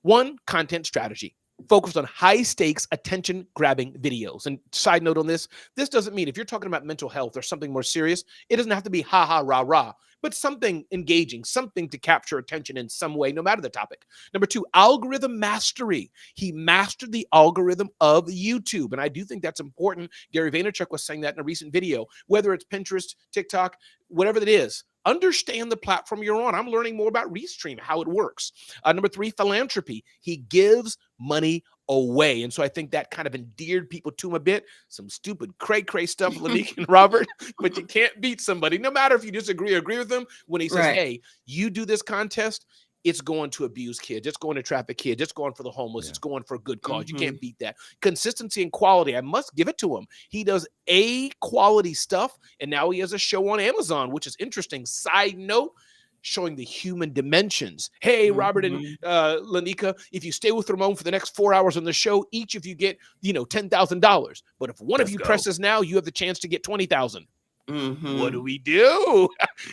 1, content strategy. Focused on high stakes, attention grabbing videos. And side note on this doesn't mean if you're talking about mental health or something more serious, it doesn't have to be ha ha rah rah, but something engaging, something to capture attention in some way, no matter the topic. Number 2, algorithm mastery. He mastered the algorithm of YouTube. And I do think that's important. Gary Vaynerchuk was saying that in a recent video, whether it's Pinterest, TikTok, whatever it is. Understand the platform you're on. I'm learning more about Restream, how it works. Number 3, philanthropy. He gives money away. And so I think that kind of endeared people to him a bit. Some stupid cray-cray stuff, Lanika and Robert, but you can't beat somebody, no matter if you disagree or agree with them, when he says, hey, you do this contest, it's going to abuse kids. It's going to traffic kids. It's going for the homeless. It's going for a good cause. You can't beat that. Consistency and quality. I must give it to him. He does quality stuff. And now he has a show on Amazon, which is interesting. Side note, showing the human dimensions. Hey, Robert and Lanika, if you stay with Ramon for the next 4 hours on the show, each of you get, $10,000. But if one of you presses now, you have the chance to get 20,000. What do we do?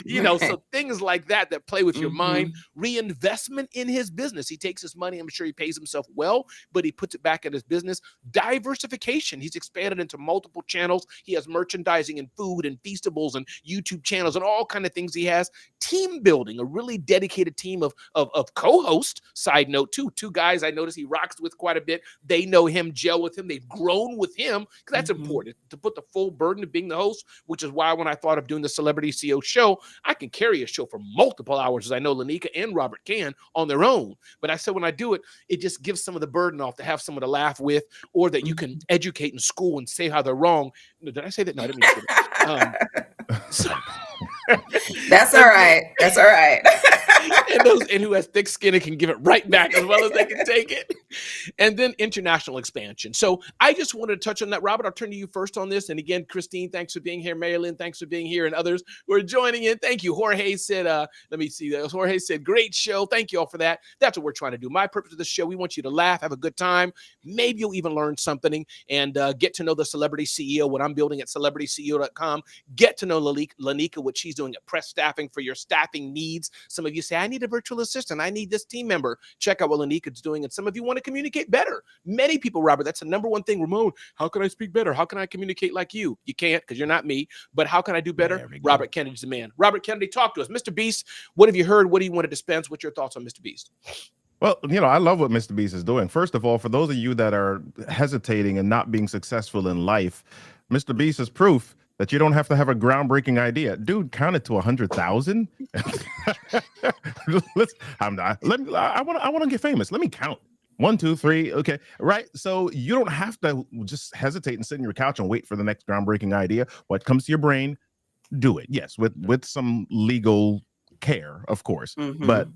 So things like that play with your mind. Reinvestment in his business. He takes his money. I'm sure he pays himself well, but he puts it back in his business. Diversification. He's expanded into multiple channels. He has merchandising and food and Feastables and YouTube channels and all kind of things he has. Team building, a really dedicated team of co-hosts. Side note, 2 guys I notice he rocks with quite a bit. They know him, gel with him. They've grown with him because that's important to put the full burden of being the host, which is why when I thought of doing the Celebrity CEO Show, I can carry a show for multiple hours, as I know Lanika and Robert can on their own. But I said when I do it, it just gives some of the burden off to have someone to laugh with, or that you can educate in school and say how they're wrong. Did I say that? No, I didn't mean to say that. That's all right. That's all right. and who has thick skin and can give it right back as well as they can take it. And then international expansion. So I just wanted to touch on that. Robert, I'll turn to you first on this. And again, Christine, thanks for being here. Marilyn, thanks for being here. And others who are joining in. Thank you. Jorge said, let me see that. Jorge said, great show. Thank you all for that. That's what we're trying to do. My purpose of the show, we want you to laugh, have a good time. Maybe you'll even learn something and get to know the celebrity CEO, what I'm building at celebrityceo.com. Get to know Lanika, what she's doing at Press Staffing for your staffing needs. Some of you say, I need a virtual assistant. I need this team member. Check out what Lanika's doing. And some of you want to communicate better. Many people, Robert, that's the number one thing. Ramon, how can I speak better? How can I communicate like you? You can't because you're not me. But how can I do better? Robert Kennedy's the man. Robert Kennedy, talk to us. Mr. Beast, what have you heard? What do you want to dispense? What's your thoughts on Mr. Beast? Well, I love what Mr. Beast is doing. First of all, for those of you that are hesitating and not being successful in life, Mr. Beast is proof that you don't have to have a groundbreaking idea. Dude, count it to 100,000. I want to get famous. Let me count. 1, 2, 3. Okay. Right. So you don't have to just hesitate and sit in your couch and wait for the next groundbreaking idea. What comes to your brain, do it. Yes. With some legal care, of course,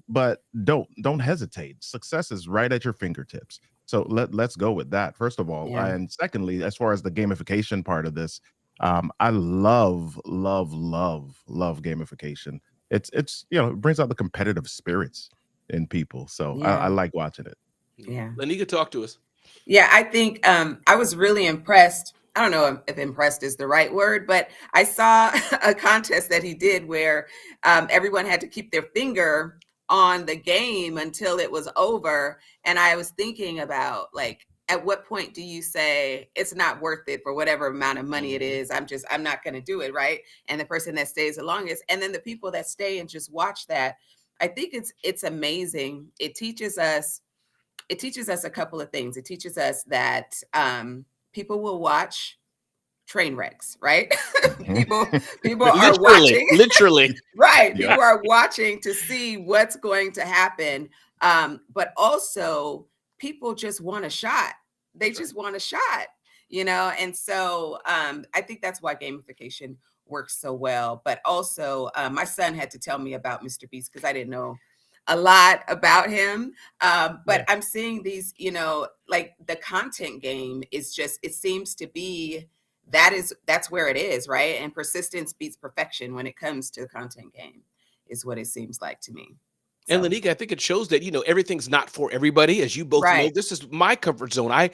but don't hesitate. Success is right at your fingertips. So let's go with that, first of all. Yeah. And secondly, as far as the gamification part of this, I love gamification. It's it brings out the competitive spirits in people. So I like watching it. Yeah. Lanika, talk to us. Yeah, I think I was really impressed. I don't know if impressed is the right word, but I saw a contest that he did where everyone had to keep their finger on the game until it was over. And I was thinking about, like, at what point do you say it's not worth it for whatever amount of money it is? I'm not going to do it, right? And the person that stays the longest, and then the people that stay and just watch that, I think it's amazing. It teaches us a couple of things. It teaches us that people will watch train wrecks, right? people are watching. Literally. Right. Yeah. People are watching to see what's going to happen. But also people just want a shot. They just want a shot, And so I think that's why gamification works so well. But also my son had to tell me about Mr. Beast because I didn't know a lot about him. But I'm seeing these, like the content game is just, it seems to be, that's where it is, right? And persistence beats perfection when it comes to the content game is what it seems like to me. And Lanika, I think it shows that, everything's not for everybody. As you both know, this is my comfort zone. I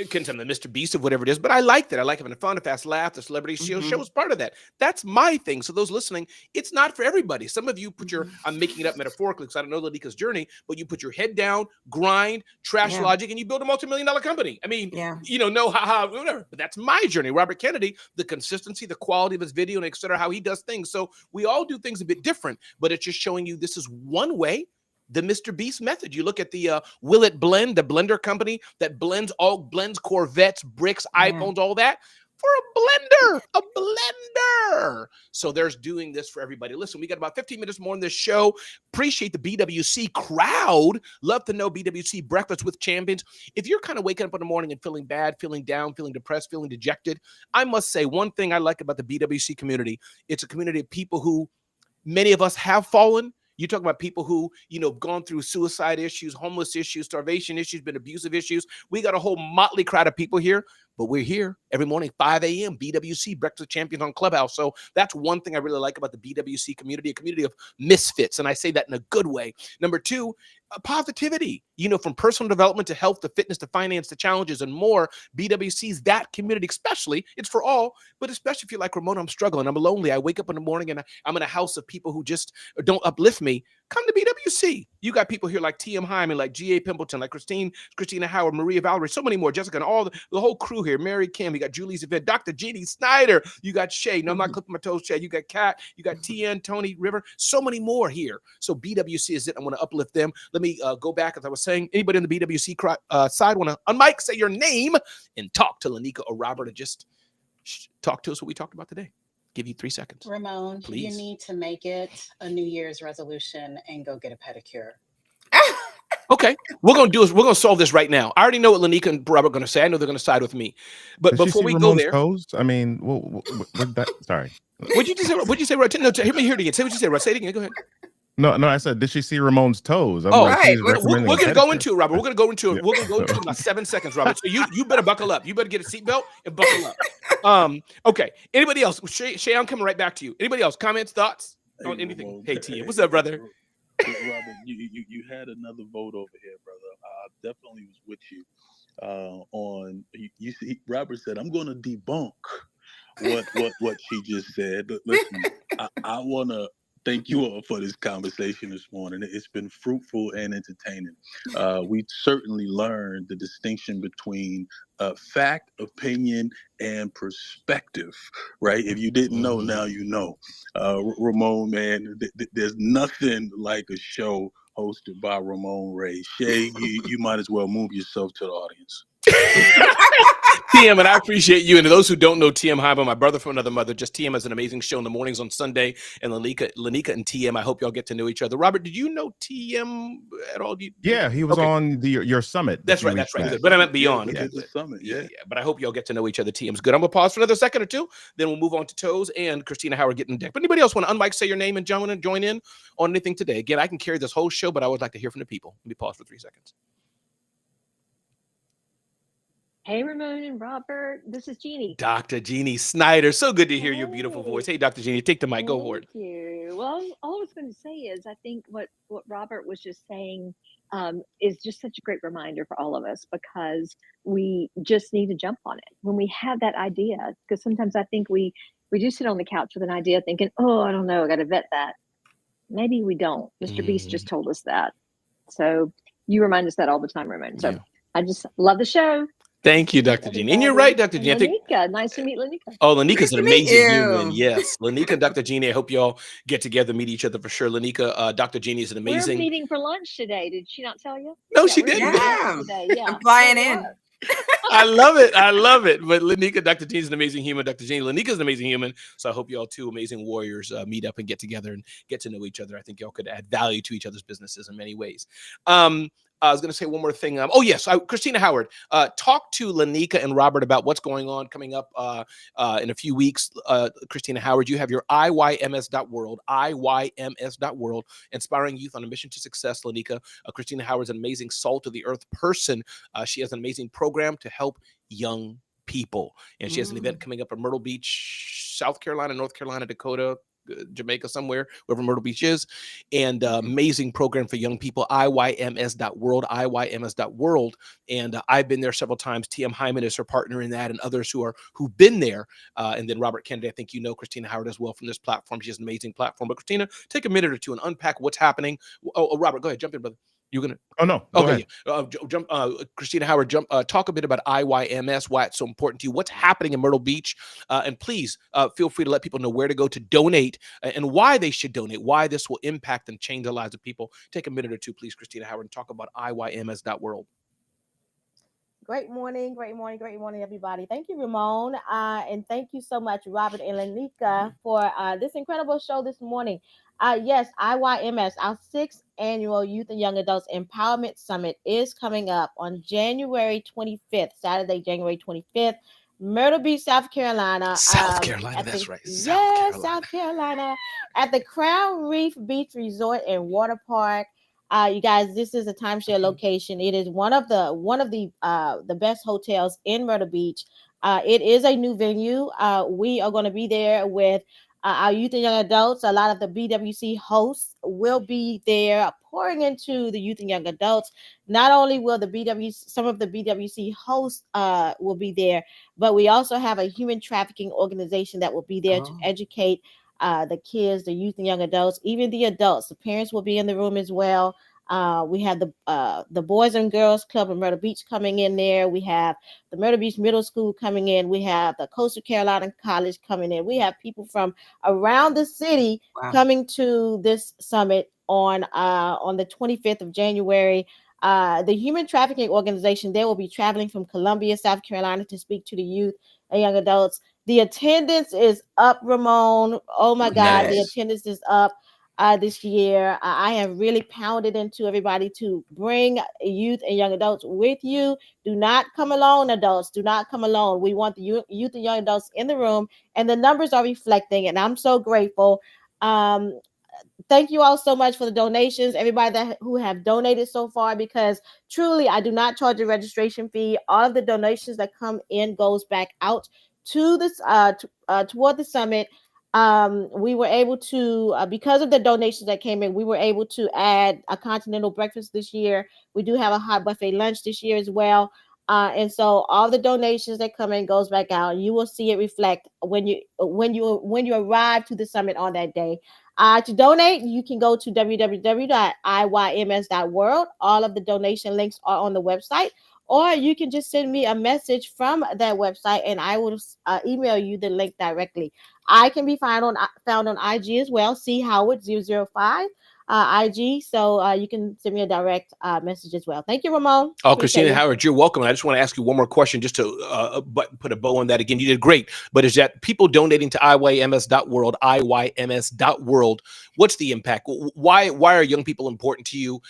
can tell them the Mr. Beast of whatever it is, but I like that. I like having a fun, a fast laugh. The celebrity show is part of that. That's my thing. So those listening, it's not for everybody. Some of you put I'm making it up metaphorically because I don't know Lanika's journey, but you put your head down, grind, trash logic, and you build a multi-million-dollar company. I mean, no, whatever. But that's my journey. Robert Kennedy, the consistency, the quality of his video, and et cetera, how he does things. So we all do things a bit different, but it's just showing you this is one way, the Mr. Beast method. You look at the Will It Blend, the blender company that blends Corvettes, bricks, iPhones, all that for a blender. So there's doing this for everybody. Listen, we got about 15 minutes more in this show. Appreciate the BWC crowd. Love to know BWC Breakfast with Champions. If you're kind of waking up in the morning and feeling bad, feeling down, feeling depressed, feeling dejected, I must say one thing I like about the BWC community. It's a community of people who many of us have fallen. You talk about people who, gone through suicide issues, homeless issues, starvation issues, been abusive issues. We got a whole motley crowd of people here, but we're here every morning, 5 a.m., BWC, Breakfast with Champions on Clubhouse. So that's one thing I really like about the BWC community, a community of misfits. And I say that in a good way. Number two, positivity, from personal development to health to fitness to finance to challenges and more. BWC's that community, especially, it's for all, but especially if you're like Ramona, I'm struggling, I'm lonely. I wake up in the morning and I'm in a house of people who just don't uplift me. Come to BWC. You got people here like T.M. Hyman, like G.A. Pimpleton, like Christina Howard, Maria Valerie, so many more, Jessica, and all the whole crew here. Mary Kim, you got Julie's event, Dr. Jeannie Snyder, you got Shay. No, I'm not clipping my toes, Shay. You got Kat, you got TN, Tony River, so many more here. So BWC is it. I want to uplift them. Let me go back, as I was saying. Anybody on the BWC side want to unmic, say your name, and talk to Lanika or Robert, or just talk to us what we talked about today. Give you 3 seconds. Ramon, please. You need to make it a New Year's resolution and go get a pedicure. Okay, we're gonna solve this right now. I already know what Lanika and Robert are gonna say. I know they're gonna side with me. But before we go there, toes? I mean, sorry. What'd you say? What'd you say, Rod? No, hear me hear it again. Say what you said, Rod. Say it again. Go ahead. No, I said, did she see Ramon's toes? I'm Oh, like, right. she's We're- recommending we're a gonna go pedicure. into it, Robert. We're gonna go into it. Yeah. We're gonna go into it in about 7 seconds, Robert. So you better buckle up. You better get a seatbelt and buckle up. Okay. Anybody else? Shay, I'm coming right back to you. Anybody else? Comments, thoughts on anything? Ramon. Hey, TM, what's up, brother? Robert, you had another vote over here, brother. I definitely was with you on. You see, Robert said, "I'm going to debunk what she just said." But listen, I want to thank you all for this conversation this morning. It's been fruitful and entertaining. We certainly learned the distinction between fact, opinion, and perspective, right? If you didn't know, now you know. Ramon, man, there's nothing like a show hosted by Ramon Ray. Shay, you might as well move yourself to the audience. TM, and I appreciate you. And to those who don't know TM Hyba, my brother from another mother, just TM has an amazing show in the mornings on Sunday. And Lanika and TM, I hope y'all get to know each other. Robert, did you know TM at all? Yeah, he was Okay. on your summit. That's right. That's right. But I meant beyond. Yeah, the summit. Yeah. But I hope y'all get to know each other. TM's good. I'm gonna pause for another second or two. Then we'll move on to Toes and Christina Howard getting deck. But anybody else want to unmic, say your name, and join in on anything today? Again, I can carry this whole show, but I would like to hear from the people. Let me pause for 3 seconds. Hey, Ramon and Robert. This is Jeannie. Dr. Jeannie Snyder. So good to hear your beautiful voice. Hey, Dr. Jeannie, take the mic. Go for it. Thank you. Well, all I was going to say is I think what Robert was just saying is just such a great reminder for all of us, because we just need to jump on it when we have that idea. Because sometimes I think we do sit on the couch with an idea thinking, oh, I don't know, I got to vet that. Maybe we don't. Mr. Beast just told us that. So you remind us that all the time, Ramon. So I just love the show. Thank you, Dr. Jeannie. And you're right, Dr. Jeannie. I think Lanika, nice to meet Lanika. Oh, Lanika's an Nice to meet amazing you. human. Yes. Lanika and Dr. Jeannie, I hope y'all get together, meet each other for sure. Lanika, Dr. Jeannie is an We're amazing. meeting for lunch today. Did she not tell you? No, she we're didn't. meeting for Yeah. lunch today. Yeah. I'm flying So in. what? I love it. I love it. But Lanika, Dr. Jeannie's an amazing human. Dr. Jeannie, Lanika's an amazing human. So I hope y'all two amazing warriors meet up and get together and get to know each other. I think y'all could add value to each other's businesses in many ways. I was going to say one more thing. Yes, Christina Howard, talk to Lanika and Robert about what's going on coming up in a few weeks. Christina Howard, you have your IYMS.world, IYMS.world, inspiring youth on a mission to success. Lanika, Christina Howard's an amazing salt of the earth person. She has an amazing program to help young people. And she has an event coming up in Myrtle Beach, South Carolina, North Carolina, Dakota, Jamaica, somewhere, wherever Myrtle Beach is. And amazing program for young people, IYMS.world, IYMS.world. And I've been there several times. TM Hyman is her partner in that, and others who've been there. And then Robert Kennedy, I think you know Christina Howard as well from this platform. She has an amazing platform. But Christina, take a minute or two and unpack what's happening. Robert, go ahead, jump in, brother. You're gonna. Oh no. Go ahead. Jump. Christina Howard, talk a bit about IYMS, why it's so important to you, what's happening in Myrtle Beach, and please feel free to let people know where to go to donate and why they should donate, why this will impact and change the lives of people. Take a minute or two, please, Christina Howard, and talk about IYMS.world. Great morning, everybody. Thank you, Ramon, and thank you so much, Robert and Lanika, for this incredible show this morning. Yes, IYMS, our 6th annual Youth and Young Adults Empowerment Summit, is coming up on January 25th, Saturday, January 25th, Myrtle Beach, South Carolina. South Carolina, that's right. South Carolina, at the Crown Reef Beach Resort and Water Park. You guys, this is a timeshare location. It is one of the best hotels in Myrtle Beach. It is a new venue. We are going to be there with our youth and young adults. A lot of the BWC hosts will be there pouring into the youth and young adults. Not only will some of the BWC hosts will be there, but we also have a human trafficking organization that will be there to educate the kids, the youth and young adults, even the adults. The parents will be in the room as well. We have the Boys and Girls Club of Myrtle Beach coming in there. We have the Myrtle Beach Middle School coming in. We have the Coastal Carolina College coming in. We have people from around the city coming to this summit on the 25th of January. The Human Trafficking Organization, they will be traveling from Columbia, South Carolina, to speak to the youth and young adults. The attendance is up, Ramon. Oh my God, the attendance is up this year. I have really pounded into everybody to bring youth and young adults with you. Do not come alone, adults. Do not come alone. We want the youth and young adults in the room, and the numbers are reflecting, and I'm so grateful. thank you all so much for the donations, everybody who have donated so far, because truly I do not charge a registration fee. All of the donations that come in goes back out to this toward the summit. We were able to, because of the donations that came in, we were able to add a continental breakfast this year. We do have a hot buffet lunch this year as well. And so all the donations that come in goes back out. You will see it reflect when you arrive to the summit on that day. To donate, you can go to www.iyms.world. All of the donation links are on the website, or you can just send me a message from that website, and I will email you the link directly. I can be found on IG as well. C Howard 005 IG. So you can send me a direct message as well. Thank you, Ramon. Oh, Appreciate Christina you. Howard, you're welcome. I just want to ask you one more question, just to put a bow on that. Again, you did great, but is that people donating to IYMS.world, IYMS.world? What's the impact? Why are young people important to you?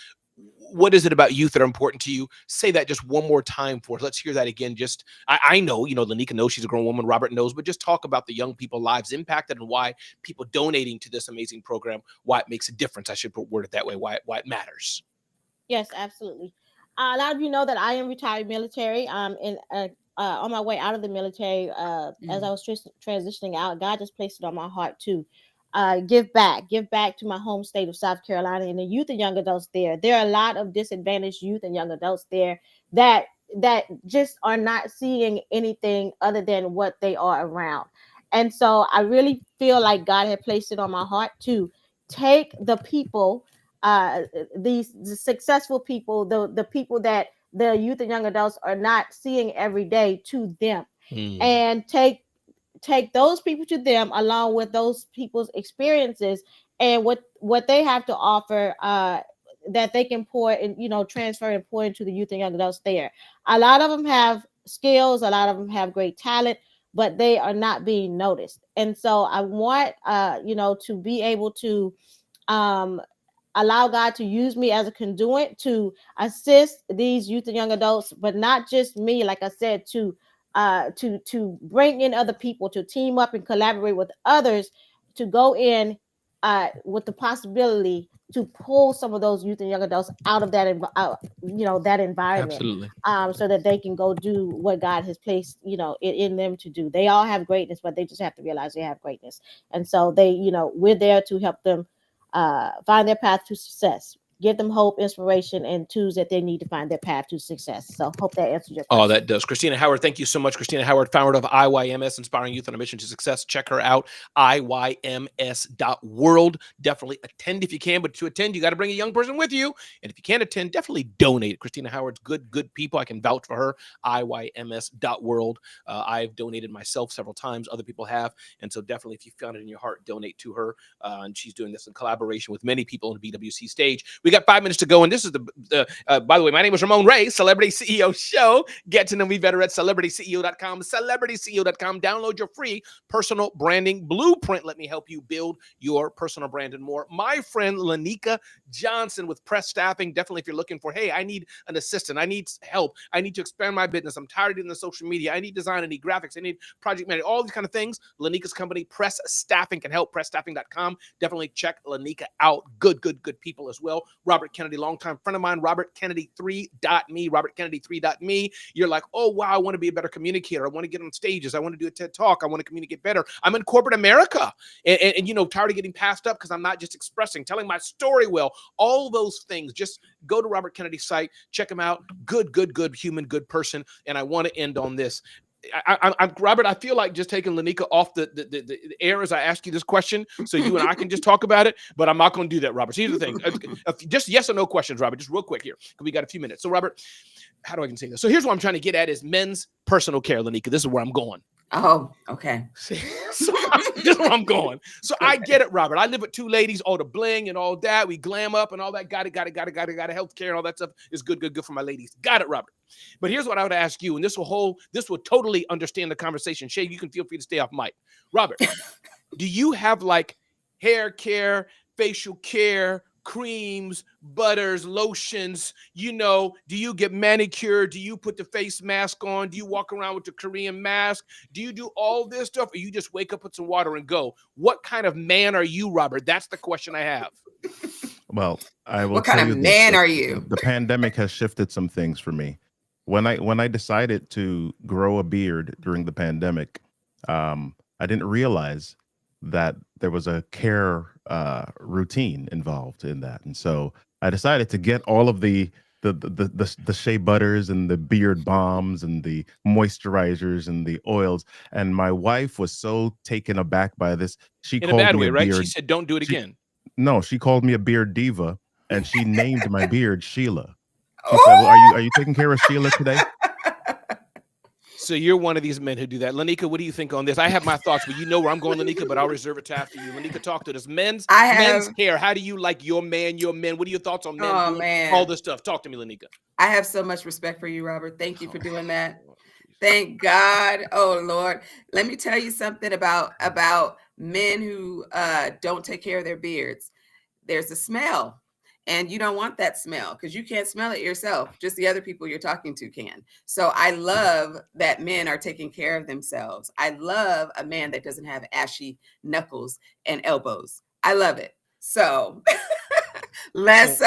What is it about youth that are important to you? Say that just one more time for us. Let's hear that again. Just, I know, Lanika knows, she's a grown woman, Robert knows, but just talk about the young people lives impacted and why people donating to this amazing program, why it makes a difference. I should word it that way, why it matters. Yes, absolutely. A lot of you know that I am retired military. On my way out of the military, as I was transitioning out, God just placed it on my heart to give back to my home state of South Carolina and the youth and young adults there. There are a lot of disadvantaged youth and young adults there that just are not seeing anything other than what they are around. And so I really feel like God had placed it on my heart to take the people, the successful people, the people that the youth and young adults are not seeing every day, to them, and take those people to them, along with those people's experiences and what they have to offer, that they can pour and transfer and pour into the youth and young adults there. A lot of them have skills, a lot of them have great talent, but they are not being noticed. And so I want to be able to allow God to use me as a conduit to assist these youth and young adults, but not just me, like I said, to bring in other people, to team up and collaborate with others, to go in with the possibility to pull some of those youth and young adults out of that that environment. Absolutely. So that they can go do what God has placed in them to do. They all have greatness, but they just have to realize they have greatness. And so we're there to help them find their path to success. Give them hope, inspiration, and tools that they need to find their path to success. So hope that answers your question. Oh, that does. Christina Howard, thank you so much. Christina Howard, founder of IYMS, Inspiring Youth on a Mission to Success. Check her out, IYMS.world. Definitely attend if you can, but to attend, you got to bring a young person with you. And if you can't attend, definitely donate. Christina Howard's good people. I can vouch for her, IYMS.world. I've donated myself several times. Other people have. And so definitely, if you found it in your heart, donate to her. And she's doing this in collaboration with many people on the BWC stage. We got 5 minutes to go, and this is by the way, my name is Ramon Ray, Celebrity CEO Show. Get to know me better at CelebrityCEO.com. CelebrityCEO.com. Download your free personal branding blueprint. Let me help you build your personal brand and more. My friend Lanika Johnson with Press Staffing. Definitely, if you're looking for, hey, I need an assistant, I need help, I need to expand my business, I'm tired of doing the social media, I need design, I need graphics, I need project management, all these kind of things. Lanika's company, Press Staffing, can help. PressStaffing.com. Definitely check Lanika out. Good people as well. Robert Kennedy, longtime friend of mine, RobertKennedy3.me, RobertKennedy3.me. You're like, oh, wow, I want to be a better communicator. I want to get on stages. I want to do a TED Talk. I want to communicate better. I'm in corporate America and tired of getting passed up because I'm not just expressing, telling my story well, all those things. Just go to Robert Kennedy's site, check him out. Good human, good person. And I want to end on this. I'm Robert, I feel like just taking Lanika off the air as I ask you this question so you and I can just talk about it, but I'm not going to do that, Robert. So here's the thing. Just yes or no questions, Robert, just real quick here, because we got a few minutes. So, Robert, how do I can say this? So here's what I'm trying to get at is men's personal care, Lanika. This is where I'm going. Oh, okay. So this is where I'm going. So I get it, Robert. I live with two ladies, all the bling and all that. We glam up and all that. Got it. Health care and all that stuff is good for my ladies. Got it, Robert. But here's what I would ask you, and this will totally understand the conversation. Shay, you can feel free to stay off mic. Robert, do you have like hair care, facial care, creams, butters, lotions? You know, do you get manicured? Do you put the face mask on? Do you walk around with the Korean mask? Do you do all this stuff, or you just wake up, put some water, and go? What kind of man are you, Robert? That's the question I have. Well, I will What tell kind you of this, man that are you? the pandemic has shifted some things for me. When I decided to grow a beard during the pandemic, I didn't realize that there was a care routine involved in that, and so I decided to get all of the shea butters and the beard balms and the moisturizers and the oils. And my wife was so taken aback by this. She In a called bad me way, a right? She beard. said, "Don't do it She, again." no, she called me a beard diva, and she named my beard Sheila. She said, "Well, are you taking care of Sheila today?" So you're one of these men who do that. Lanika, what do you think on this? I have my thoughts, but you know where I'm going, Lanika, but I'll reserve it to after you. Lanika, talk to us. Men's hair. How do you like your men, What are your thoughts on men Oh, doing man. all this stuff? Talk to me, Lanika. I have so much respect for you, Robert. Thank you for doing that. Thank God. Oh, Lord. Let me tell you something about men who don't take care of their beards. There's a smell. And you don't want that smell because you can't smell it yourself. Just the other people you're talking to can. So I love that men are taking care of themselves. I love a man that doesn't have ashy knuckles and elbows. I love it. So let's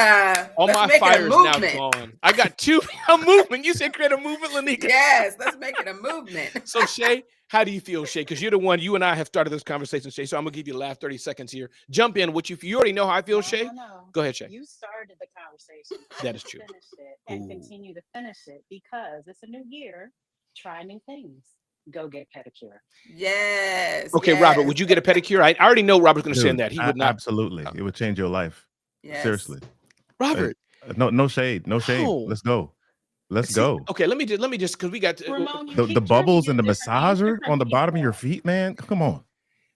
all let's my make it a fire is now movement. gone. I got a movement. You said create a movement, Lanika. Yes, let's make it a movement. So Shay, how do you feel, Shay? Because you're the one. You and I have started this conversation, Shay. So I'm gonna give you the last 30 seconds here. Jump in. You already know how I feel, Shay. No. Go ahead, Shay. You started the conversation. That is true. Finish it and continue to finish it because it's a new year. Try new things. Go get pedicure. Yes. Okay, yes. Robert, would you get a pedicure? I already know Robert's going to say Dude, that. He would not. Absolutely, it would change your life. Yes. Seriously, Robert. No shade, no shade. No. Let's go. Let's See, go. Okay, let me just because we got Ramon, you The keep trying to bubbles use and the different names massager for on the bottom of people. your feet, man. Come on.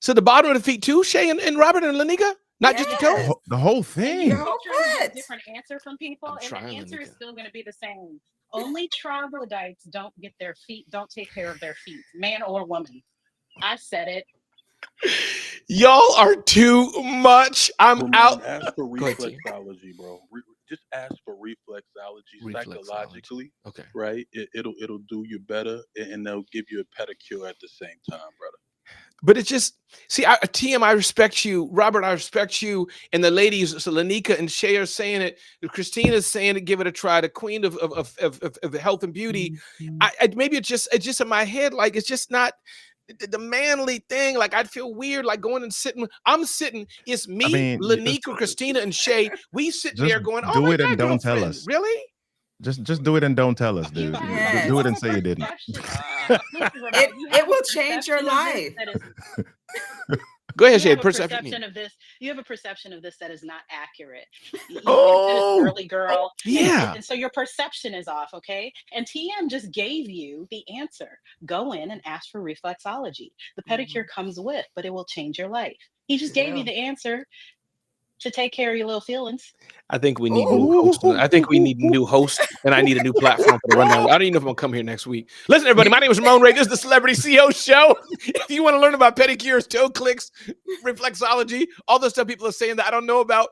so the bottom of the feet too, Shay and Robert and Lanika, not just the Yes. toe. The whole And thing. you Your keep whole trying to get a foot. different answer from people, I'm and the trying, answer is Lanika. still going to be the same. Only troglodytes don't take care of their feet, man or woman. I said it. Y'all are too much. I'm Ramon, out. ask for Go ahead, T. reflexology, bro. Just ask for reflexology, psychologically, Okay. right? It'll do you better, and they'll give you a pedicure at the same time, brother. But it's just, see, TM, I respect you. Robert, I respect you. And the ladies, so Lanika and Shay are saying it. Christina's saying it, give it a try. The queen of health and beauty. Maybe it's just in my head, like it's just not the manly thing. Like I'd feel weird, like going and sitting. I'm sitting, it's me, I mean, Lanika, Christina, and Shay. We sitting just there going, oh do my it and God, don't tell girlfriend, us. really? Just do it and don't tell us, dude. Yes. Do it and say you didn't. It will change your life. Go ahead, You Shay. have a Perception. perception of this. You have a perception of this that is not accurate. You Oh. this girly girl. Yeah. And so your perception is off, okay? And TM just gave you the answer. Go in and ask for reflexology. The pedicure comes with, but it will change your life. He just gave you the answer to take care of your little feelings. I think we need new hosts. I think we need new hosts, and I need a new platform for the rundown. I don't even know if I'm gonna come here next week. Listen, everybody, my name is Ramon Ray. This is the Celebrity CEO Show. If you want to learn about pedicures, toe clicks, reflexology, all the stuff people are saying that I don't know about,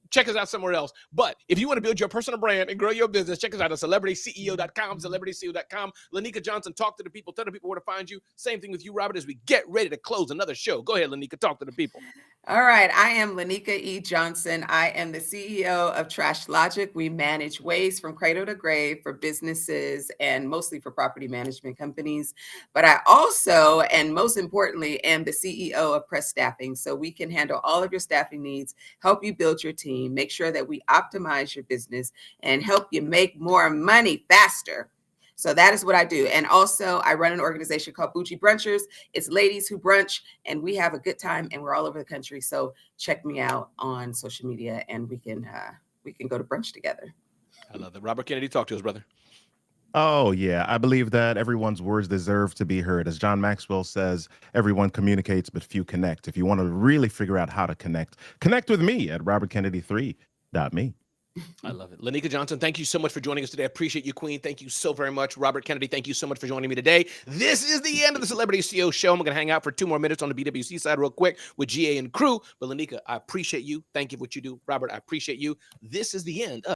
check us out somewhere else. But if you want to build your personal brand and grow your business, check us out at celebritysceo.com, celebritysceo.com. Lanika Johnson, talk to the people, tell the people where to find you. Same thing with you, Robert, as we get ready to close another show. Go ahead, Lanika, talk to the people. All right. I am Lanika E. Johnson. I am the CEO of Trash Logic. We manage waste from cradle to grave for businesses and mostly for property management companies. But I also, and most importantly, am the CEO of Press Staffing. So we can handle all of your staffing needs, help you build your team, make sure that we optimize your business, and help you make more money faster. So that is what I do. And also I run an organization called Bougie Brunchers. It's ladies who brunch and we have a good time and we're all over the country. So check me out on social media and we can go to brunch together. I love that. Robert Kennedy, talk to us, brother. Oh, yeah. I believe that everyone's words deserve to be heard. As John Maxwell says, everyone communicates, but few connect. If you want to really figure out how to connect with me at robertkennedy3.me. I love it. Lanika Johnson, thank you so much for joining us today. I appreciate you, Queen. Thank you so very much. Robert Kennedy, thank you so much for joining me today. This is the end of the Celebrity CEO Show. I'm going to hang out for 2 more minutes on the BWC side real quick with GA and crew. But Lanika, I appreciate you. Thank you for what you do. Robert, I appreciate you. This is the end of